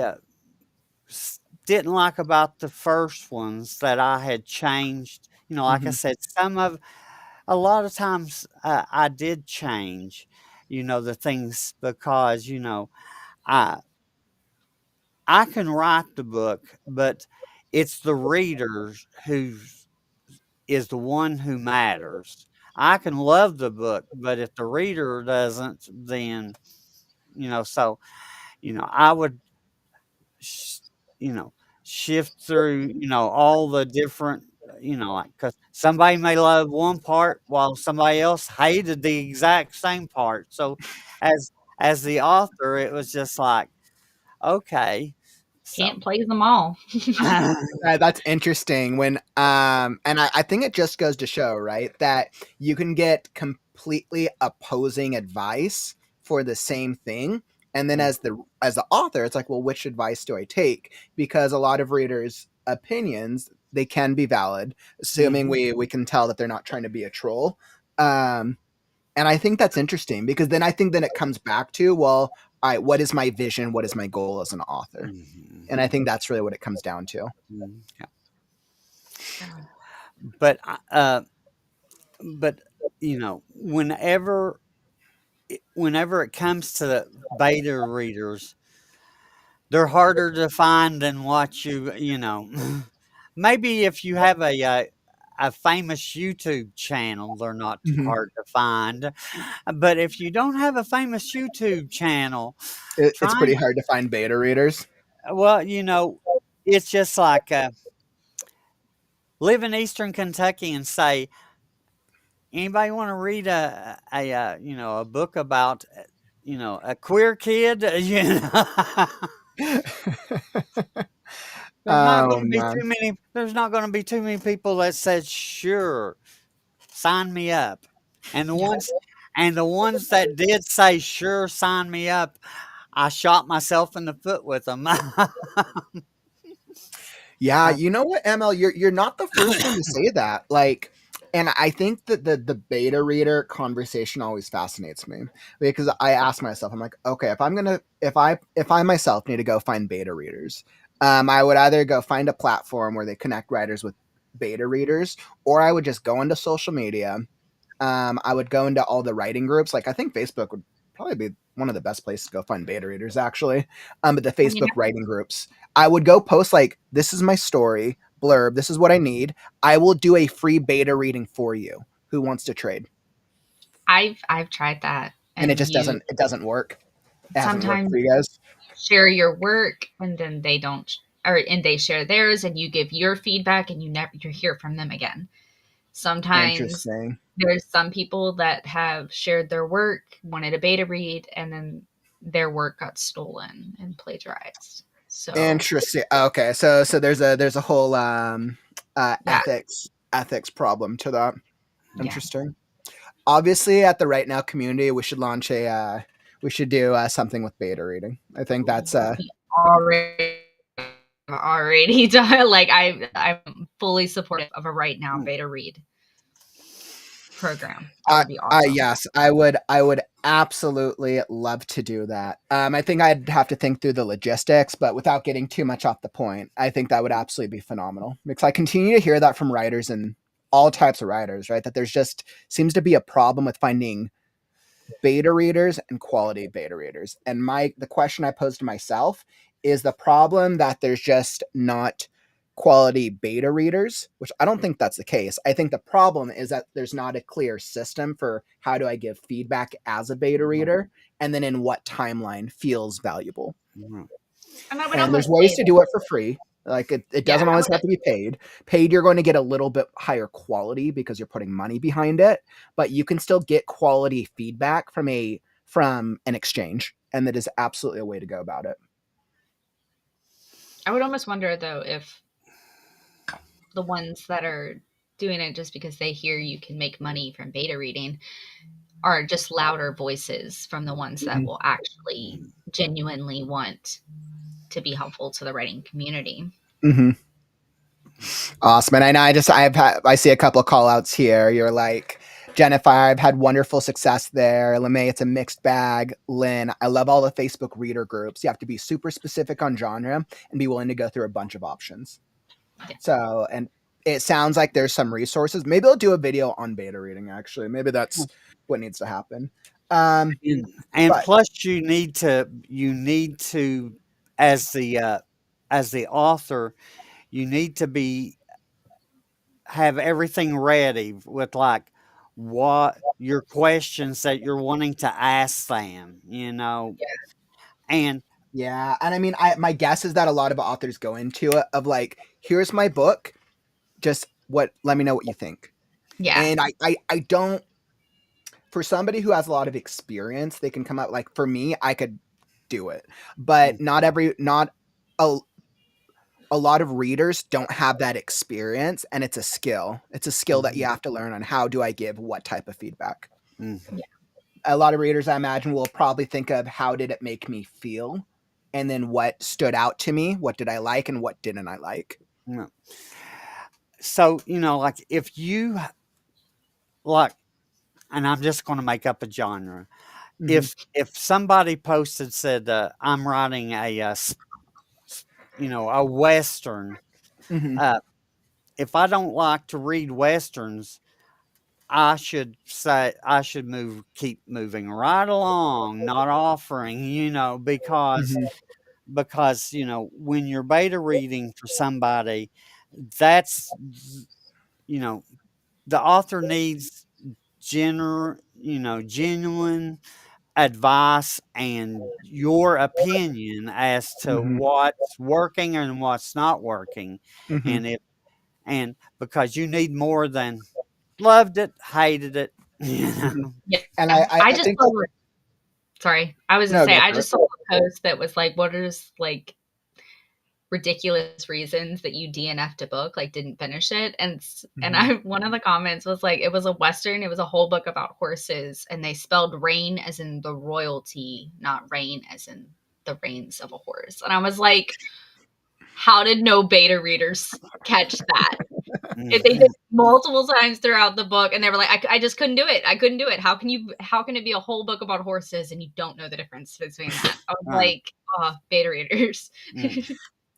didn't like about the first ones that I had changed. Like I Hmm. said, a lot of times I did change. The things because I I can write the book, but it's the reader who is the one who matters. I can love the book, but if the reader doesn't, then so I would sh- you know shift through all the different like because somebody may love one part while somebody else hated the exact same part. So as the author, it was just like, okay, so Can't please them all. That's interesting. When and I think it just goes to show, right, that you can get completely opposing advice for the same thing, and then as the author, it's like, well, which advice do I take? Because a lot of readers' opinions, they can be valid, assuming Mhm. we can tell that they're not trying to be a troll. Um, and I think that's interesting because then I think then it comes back to, well, all right, what is my vision? What is my goal as an author? And I Mhm. think that's really what it comes down to. Mhm. Yeah. Yeah. But but whenever it comes to the beta readers, they're harder to find than what maybe if you have a famous YouTube channel, they're not too Mhm. hard to find. But if you don't have a famous YouTube channel, It's pretty trying hard to find beta readers. well, it's just like live in Eastern Kentucky and say, anybody want to read a book about a queer kid? There's not Oh gonna be man. too many there's not gonna be too many people that said, "Sure, sign me up." And the Yeah. ones that did say, "Sure, sign me up," I shot myself in the foot with them. Yeah, you know what, ML, you're not the first one to say that. Like, and I think that the beta reader conversation always fascinates me because I ask myself, I'm like, okay, if I myself need to go find beta readers, I would either go find a platform where they connect writers with beta readers, or I would just go into social media. I would go into all the writing groups. Like I think Facebook would probably be one of the best places to go find beta readers, actually. But the I mean, Facebook writing groups, I would go post like, "This is my story. blurb. This is what I need. I will do a free beta reading for you. Who wants to trade? I've tried that, And it and just you doesn't work. It hasn't worked sometimes for you guys. share your work, and then they don't, or and they share theirs, and you give your feedback, and you hear from them again. Sometimes Interesting. there's some people that have shared their work, wanted a beta read, and then their work got stolen and plagiarized. So Interesting. Okay, so there's a whole yeah, ethics problem to that. yeah. Interesting. Obviously, at the Right Now community, we should launch we should do something with beta reading. I think that's We already done. Like I'm fully supportive of a Right Now beta read program. That would be awesome. yes, I would absolutely love to do that. I think I'd have to think through the logistics, but without getting too much off the point, I think that would absolutely be phenomenal because I continue to hear that from writers and all types of writers, right? That there's just seems to be a problem with finding beta readers and quality beta readers. And the question I posed to myself is the problem that there's just not quality beta readers, which I don't think that's the case. I think the problem is that there's not a clear system for how do I give feedback as a beta reader and then in what timeline feels valuable. And I would And there's almost ways say to that, do it for free. Like it yeah, doesn't always have to be paid. Paid, you're going to get a little bit higher quality because you're putting money behind it, but you can still get quality feedback from an exchange, and that is absolutely a way to go about it. I would almost wonder though if the ones that are doing it just because they hear you can make money from beta reading are just louder voices from the ones that will actually genuinely want to be helpful to the writing community. Mm-hmm. Awesome. And I know I see a couple of call outs here. You're like, Jennifer, I've had wonderful success there. LeMay, it's a mixed bag. Lynn, I love all the Facebook reader groups. You have to be super specific on genre and be willing to go through a bunch of options. Yeah. So, and it sounds like there's some resources. Maybe I'll do a video on beta reading, actually. Maybe that's what needs to happen. And But plus you need to as the author, you need to have everything ready with like what your questions that you're wanting to ask them, and yeah, and I mean, my guess is that a lot of authors go into it of like, here's my book, just let me know what you think. Yeah. And I don't, for somebody who has a lot of experience, they can come out like, for me, I could do it, but not a, a lot of readers don't have that experience, and it's a skill. It's a skill that you have to learn on how do I give what type of feedback. Mhm. A lot of readers, I imagine, will probably think of how did it make me feel, and then what stood out to me, what did I like, and what didn't I like. Yeah. So, like if you like, and I'm just going to make up a genre. Mm-hmm. If somebody posted said I'm writing a western, Mm-hmm. if I don't like to read westerns, I should say I should keep moving right along, not offering, because Mm-hmm. when you're beta reading for somebody, that's the author needs genuine advice and your opinion as to Mm-hmm. what's working and what's not working. Mm-hmm. And because you need more than loved it, hated it. Mm-hmm. Yeah. And I I just think saw, sorry, I was gonna no, say go I for it. just saw a post that was like, what are like ridiculous reasons that you DNF'd a book, like didn't finish it. And I one of the comments was like, it was a Western, it was a whole book about horses, and they spelled rain as in the royalty, not rain as in the reins of a horse. And I was like, how did no beta readers catch that? If they did multiple times throughout the book, and they were like, I just couldn't do it. I couldn't do it. How can it be a whole book about horses and you don't know the difference between that? I was like, oh, beta readers.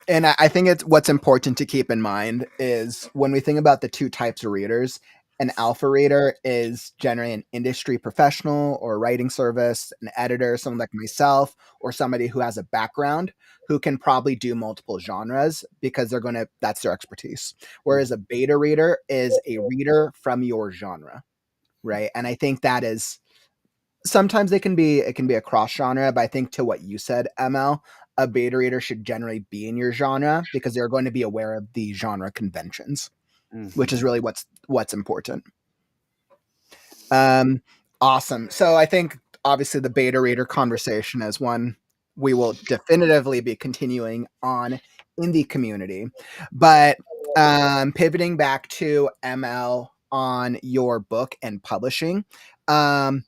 And I think it's what's important to keep in mind is when we think about the two types of readers, An alpha reader is generally an industry professional or a writing service, an editor, someone like myself, or somebody who has a background who can probably do multiple genres because that's their expertise. Whereas a beta reader is a reader from your genre, right? And I think that is sometimes it can be a cross genre, but I think to what you said, ML, a beta reader should generally be in your genre because they're going to be aware of the genre conventions, which is Mhm. really what's important. Um, awesome. So I think obviously the beta reader conversation is one we will definitively be continuing on in the community. But pivoting back to ML on your book and publishing. Um,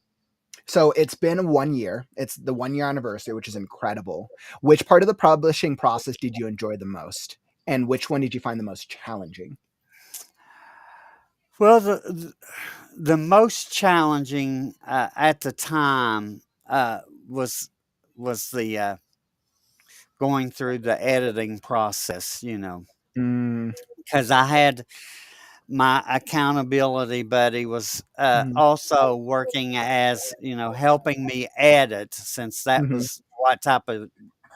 so it's been 1 year. It's the 1 year anniversary, which is incredible. Which part of the publishing process did you enjoy the most? And which one did you find the most challenging? Well, the most challenging at the time was the going through the editing process, Mm, because I had my accountability buddy was mhm, also working as, helping me edit since that mhm, was what type of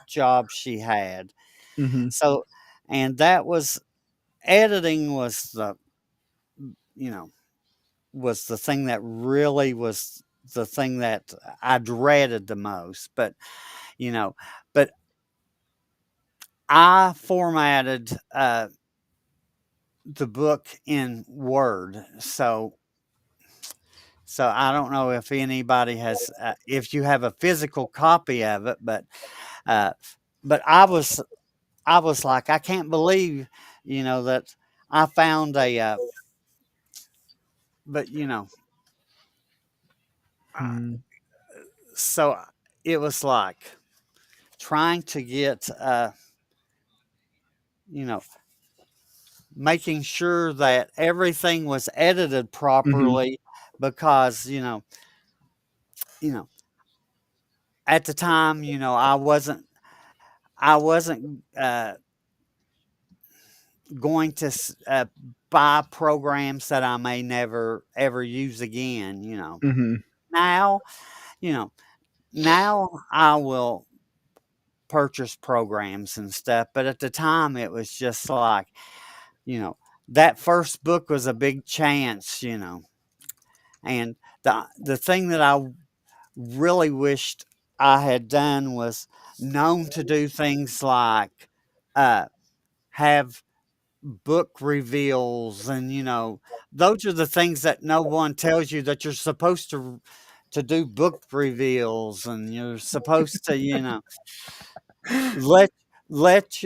job she had. mhm, So, and that was editing was you know, was the thing that really was the thing that I dreaded the most. You know, but I formatted the book in Word. So I don't know if anybody has, if you have a physical copy of it, uh, but I was like, I can't believe, that I found but uh, mhm, so it was like trying to get, you know, making sure that everything was edited mhm, properly because, you know, at the time, I wasn't going to buy programs that I may never ever use again. mhm, Now, you know, now I will purchase programs and stuff, but at the time it was just like, you know, that first book was a big chance, and the thing that I really wished I had done was known to do things like uh, have book reveals, and those are the things that no one tells you, that you're supposed to do book reveals, and you're supposed to let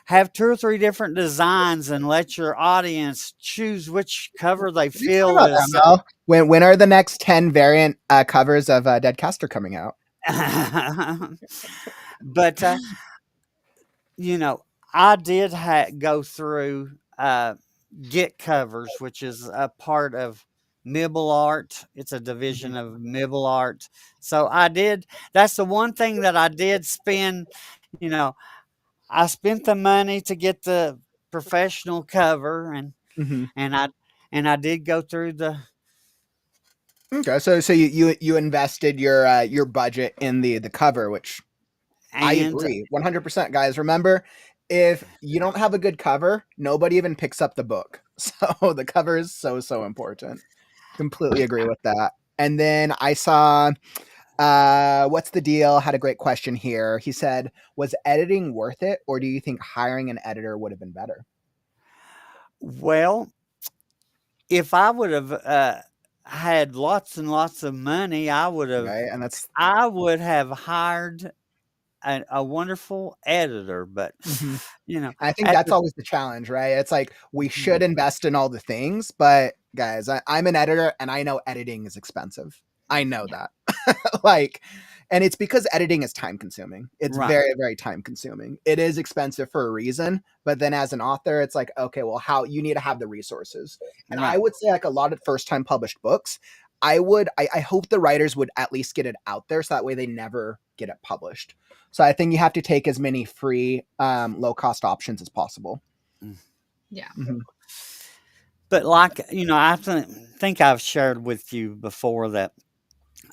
have two or three different designs and let your audience choose which cover they what are you talking feel about, is ML? When are the next 10 variant covers of Dead Caster coming out? but you know I did go through Get Covers, which is a part of Mibble Art. It's a Mhm, division of Mibble Art. So I did. That's the one thing that I did spend. You know, I spent the money to get the professional cover, mhm. and I and I did go through the Okay, so you invested your budget in the cover, which I and agree 100%, guys. Remember, if you don't have a good cover, nobody even picks up the book. So the cover is so important. Completely agree with that. And then I saw what's the deal? Had a great question here. He said, "Was editing worth it, or do you think hiring an editor would have been better?" well, if I would have had lots and lots of money, Right, and that's I would have hired a wonderful editor. But mhm. I think at that's the always the challenge, right? It's like we Mhm. should invest in all the things, but guys, I'm an editor and I know editing is expensive. I know Yeah. that. Like, and it's because editing is time consuming. It's Right, very time consuming. It is expensive for a reason, but then as an author, it's like, okay, well, how you need to have the resources. And I right. would say, like a lot of first time published books, I hope the writers would at least get it out there so that way they never get it published. So I think you have to take as many free, low cost options as possible. Mm. Yeah. Mhm. But like, I think I've shared with you before that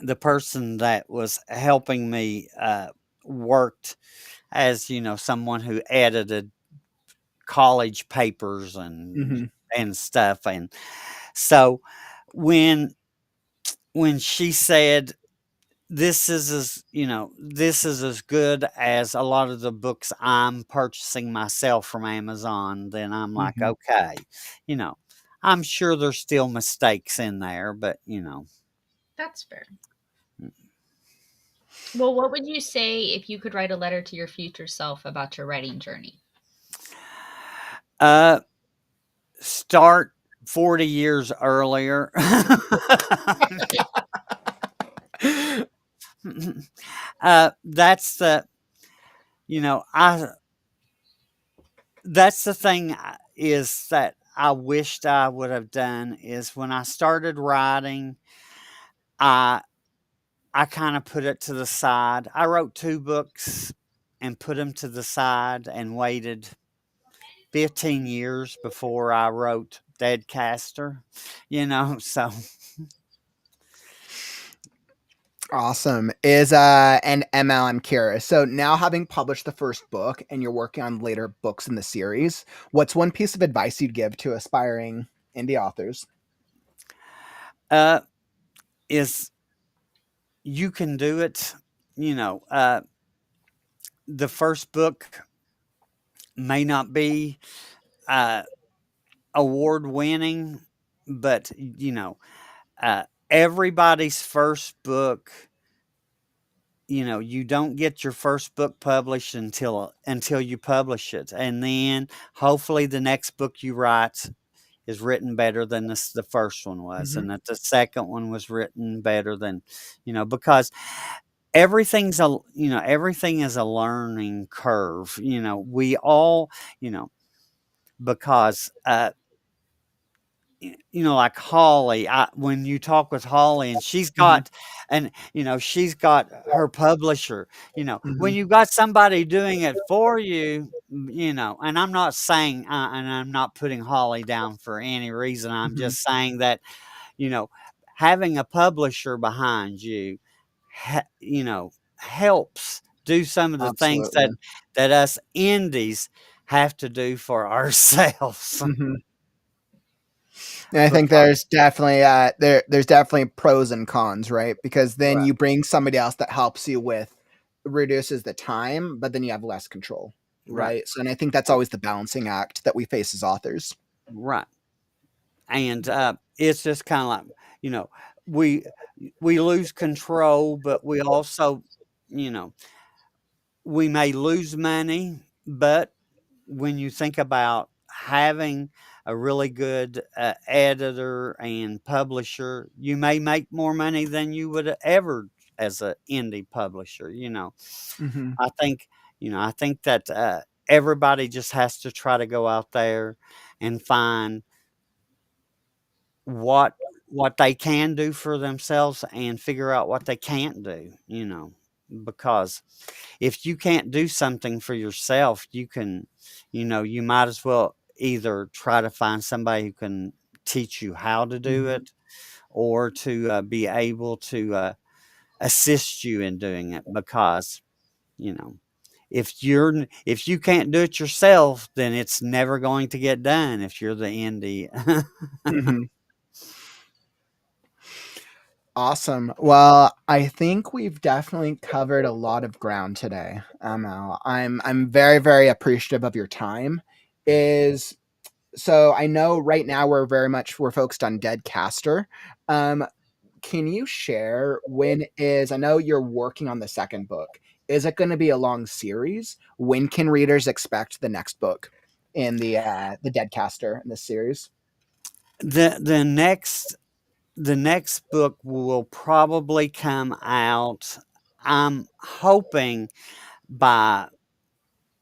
the person that was helping me worked as, someone who edited college papers Mhm. and stuff. And so when she said, this is as good as a lot of the books I'm purchasing myself from Amazon, then I'm like, Mhm. okay, you know, I'm sure there's still mistakes in there, but That's fair. Well, what would you say if you could write a letter to your future self about your writing journey? uh start 40 years earlier. That's the I that's the thing, is that I wished I would have done, is when I started writing, I kind of put it to the side. I wrote 2 books and put them to the side and waited 15 years before I wrote Deadcaster, so Awesome. And ML, I'm curious. So now having published the first book and you're working on later books in the series, what's one piece of advice you'd give to aspiring indie authors? uh is you can do it. The first book may not be uh award winning, but everybody's first book, you don't get your first book published until you publish it, and then hopefully the next book you write is written better than the first one was, Mhm. and that the second one was written better than, because everything is a learning curve. We all, because like Holly, when you talk with Holly, and Mhm. she's got her publisher, when Mhm. you got somebody doing it for you, and I'm not saying, and I'm not putting Holly down for any reason. I'm Mhm. just saying that, you know, having a publisher behind you, helps do some of the things that Absolutely. us indies have to do for ourselves. Mhm. And I think Because there's definitely there's definitely pros and cons, right? Because then right, you bring somebody else that helps you with reduces the time, but then you have less control, right, right? So, and I think that's always the balancing act that we face as authors. right. And it's just kind of like, you know we we lose control, but we also, you know we may lose money, but when you think about having a really good editor and publisher, you may make more money than you would ever as an indie publisher. Mhm. I think, that everybody just has to try to go out there and find what they can do for themselves and figure out what they can't do, because if you can't do something for yourself, you might as well either try to find somebody who can teach you how to do Mhm. it, or to be able to assist you in doing it, because you know if you can't do it yourself, then it's never going to get done if you're the indie. Mhm. Awesome. Well, I think we've definitely covered a lot of ground today. Al. I'm very very appreciative of your time. Is so I know right now we're focused on Dead Caster. Um, can you share when is I know you're working on the second book. Is it going to be a long series? When can readers expect the next book in the Dead Caster in this series? The next book will probably come out, I'm hoping, by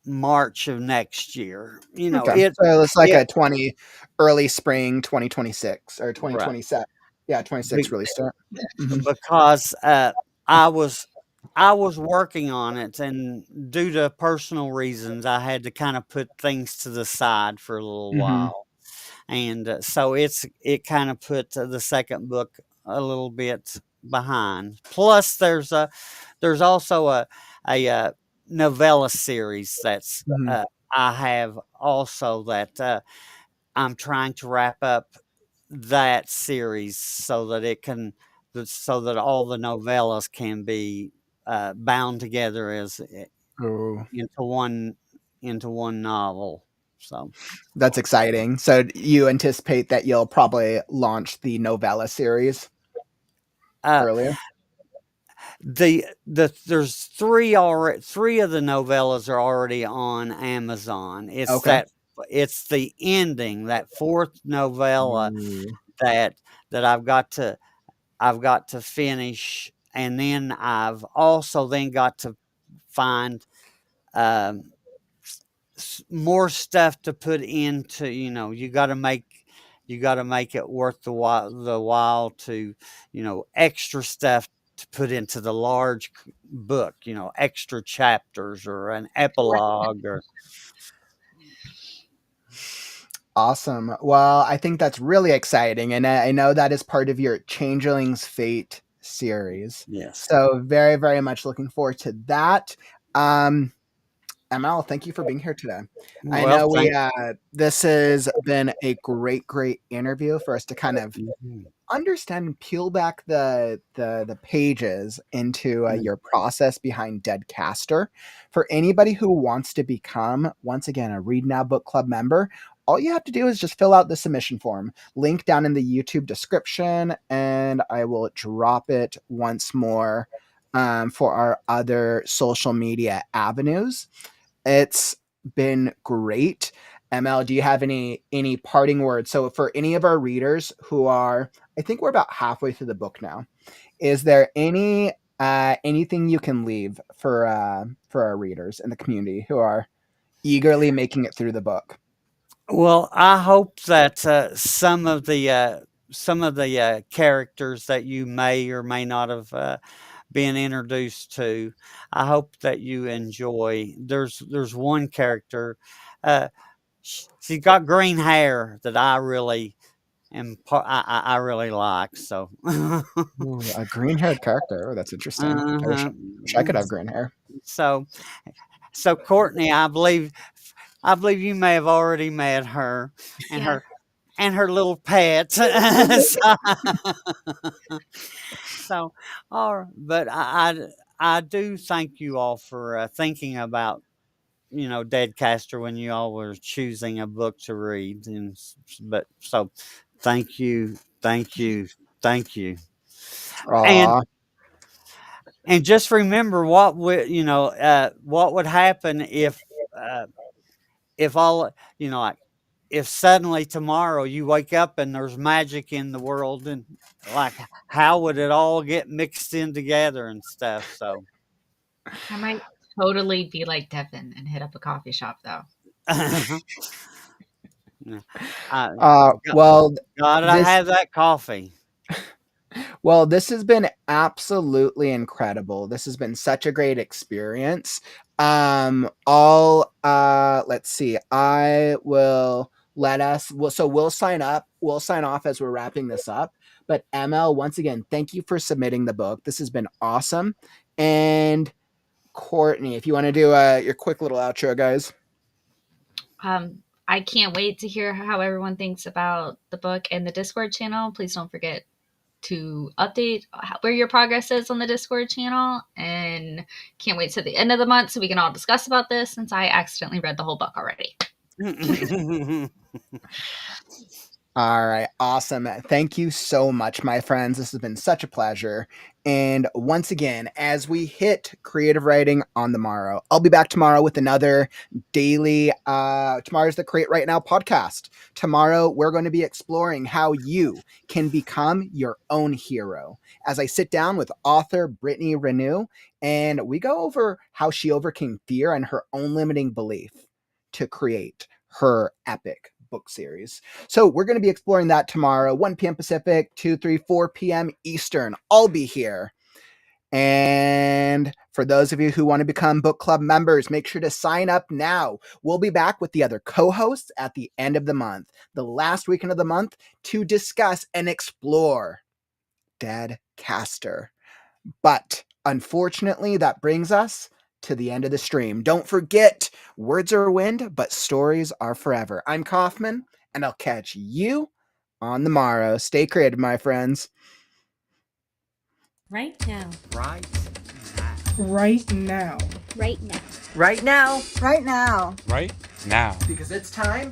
March of next year. Okay. It So it's like it a 20 early spring 2026 or right. 2027. Yeah, 26 Be- really start. Mhm. because I was working on it, and due to personal reasons, I had to kind of put things to the side for a little Mhm. while. and so it kind of put the second book a little bit behind. Plus, there's also a novella series that's Mhm. I have also that I'm trying to wrap up that series so that so that all the novellas can be bound together as Ooh, into one into one novel. So that's exciting. So you anticipate that you'll probably launch the novella series uh, earlier? there's three of the novellas are already on Amazon. Okay. It's the ending, that fourth novella Ooh. that that I've got to finish, and then I've also then got to find um, more stuff to put into. You got to make it worth the while to extra stuff to put into the large book. Extra chapters or an epilogue or Awesome. Well, I think that's really exciting, and I know that is part of your Changeling's Fate series. yes. So very, very much looking forward to that. Um, ML, thank you for being here today. I Well, know thank. this has been a great, great interview for us to kind of Mhm. understand and peel back the pages into your process behind Dead Caster. For anybody who wants to become, once again, a Read Now Book Club member, all you have to do is just fill out the submission form. Link down in the YouTube description, and I will drop it once more for our other social media avenues. It's been great. ML, do you have any parting words? So for any of our readers who are, I think we're about halfway through the book now. Is there anything you can leave for our readers in the community who are eagerly making it through the book? Well, I hope that some of the characters that you may or may not have been introduced to, I hope that you enjoy. There's one character, uh, she's got green hair that I really I really like. So, Ooh, a green haired character. Oh, that's interesting. uh-huh. Wish I could have green hair. so so Courtney, I believe you may have already met her and Yeah. her little pet. So, but I do thank you all for thinking about Deadcaster when you all were choosing a book to read, but so thank you, thank you, and Aw. just remember what would happen uh, if all like if suddenly tomorrow you wake up and there's magic in the world, and like how would it all get mixed in together and stuff. So I might totally be like Devin and hit up a coffee shop though. yeah, I got, Well, gotta this have that coffee. Well, this has been absolutely incredible. This has been such a great experience. All let's see. I will let us so we'll sign up. We'll sign off as we're wrapping this up. But ML, once again, thank you for submitting the book. This has been awesome. And Courtney, if you want to do your quick little outro, guys. I can't wait to hear how everyone thinks about the book and the Discord channel. Please don't forget to update where your progress is on the Discord channel, and can't wait to the end of the month so we can all discuss about this since I accidentally read the whole book already. All right, awesome. Thank you so much, my friends. This has been such a pleasure. And once again, as we hit creative writing on the morrow, I'll be back tomorrow with another daily tomorrow's the Create Right Now podcast. Tomorrow we're going to be exploring how you can become your own hero. As I sit down with author Brittany Renew, and we go over how she overcame fear and her own limiting belief to create her epic book series. So we're going to be exploring that tomorrow, 1 p.m. Pacific, 2, 3, 4 p.m. Eastern. I'll be here. And for those of you who want to become book club members, make sure to sign up now. We'll be back with the other co-hosts at the end of the month, the last weekend of the month, to discuss and explore Dead Caster. But unfortunately, that brings us to the end of the stream. Don't forget, words are wind, but stories are forever. I'm Kaufman, and I'll catch you on the morrow. Stay creative, my friends. Right now. Right Right now. now. Right now. Right now. Right now. Right now. Because it's time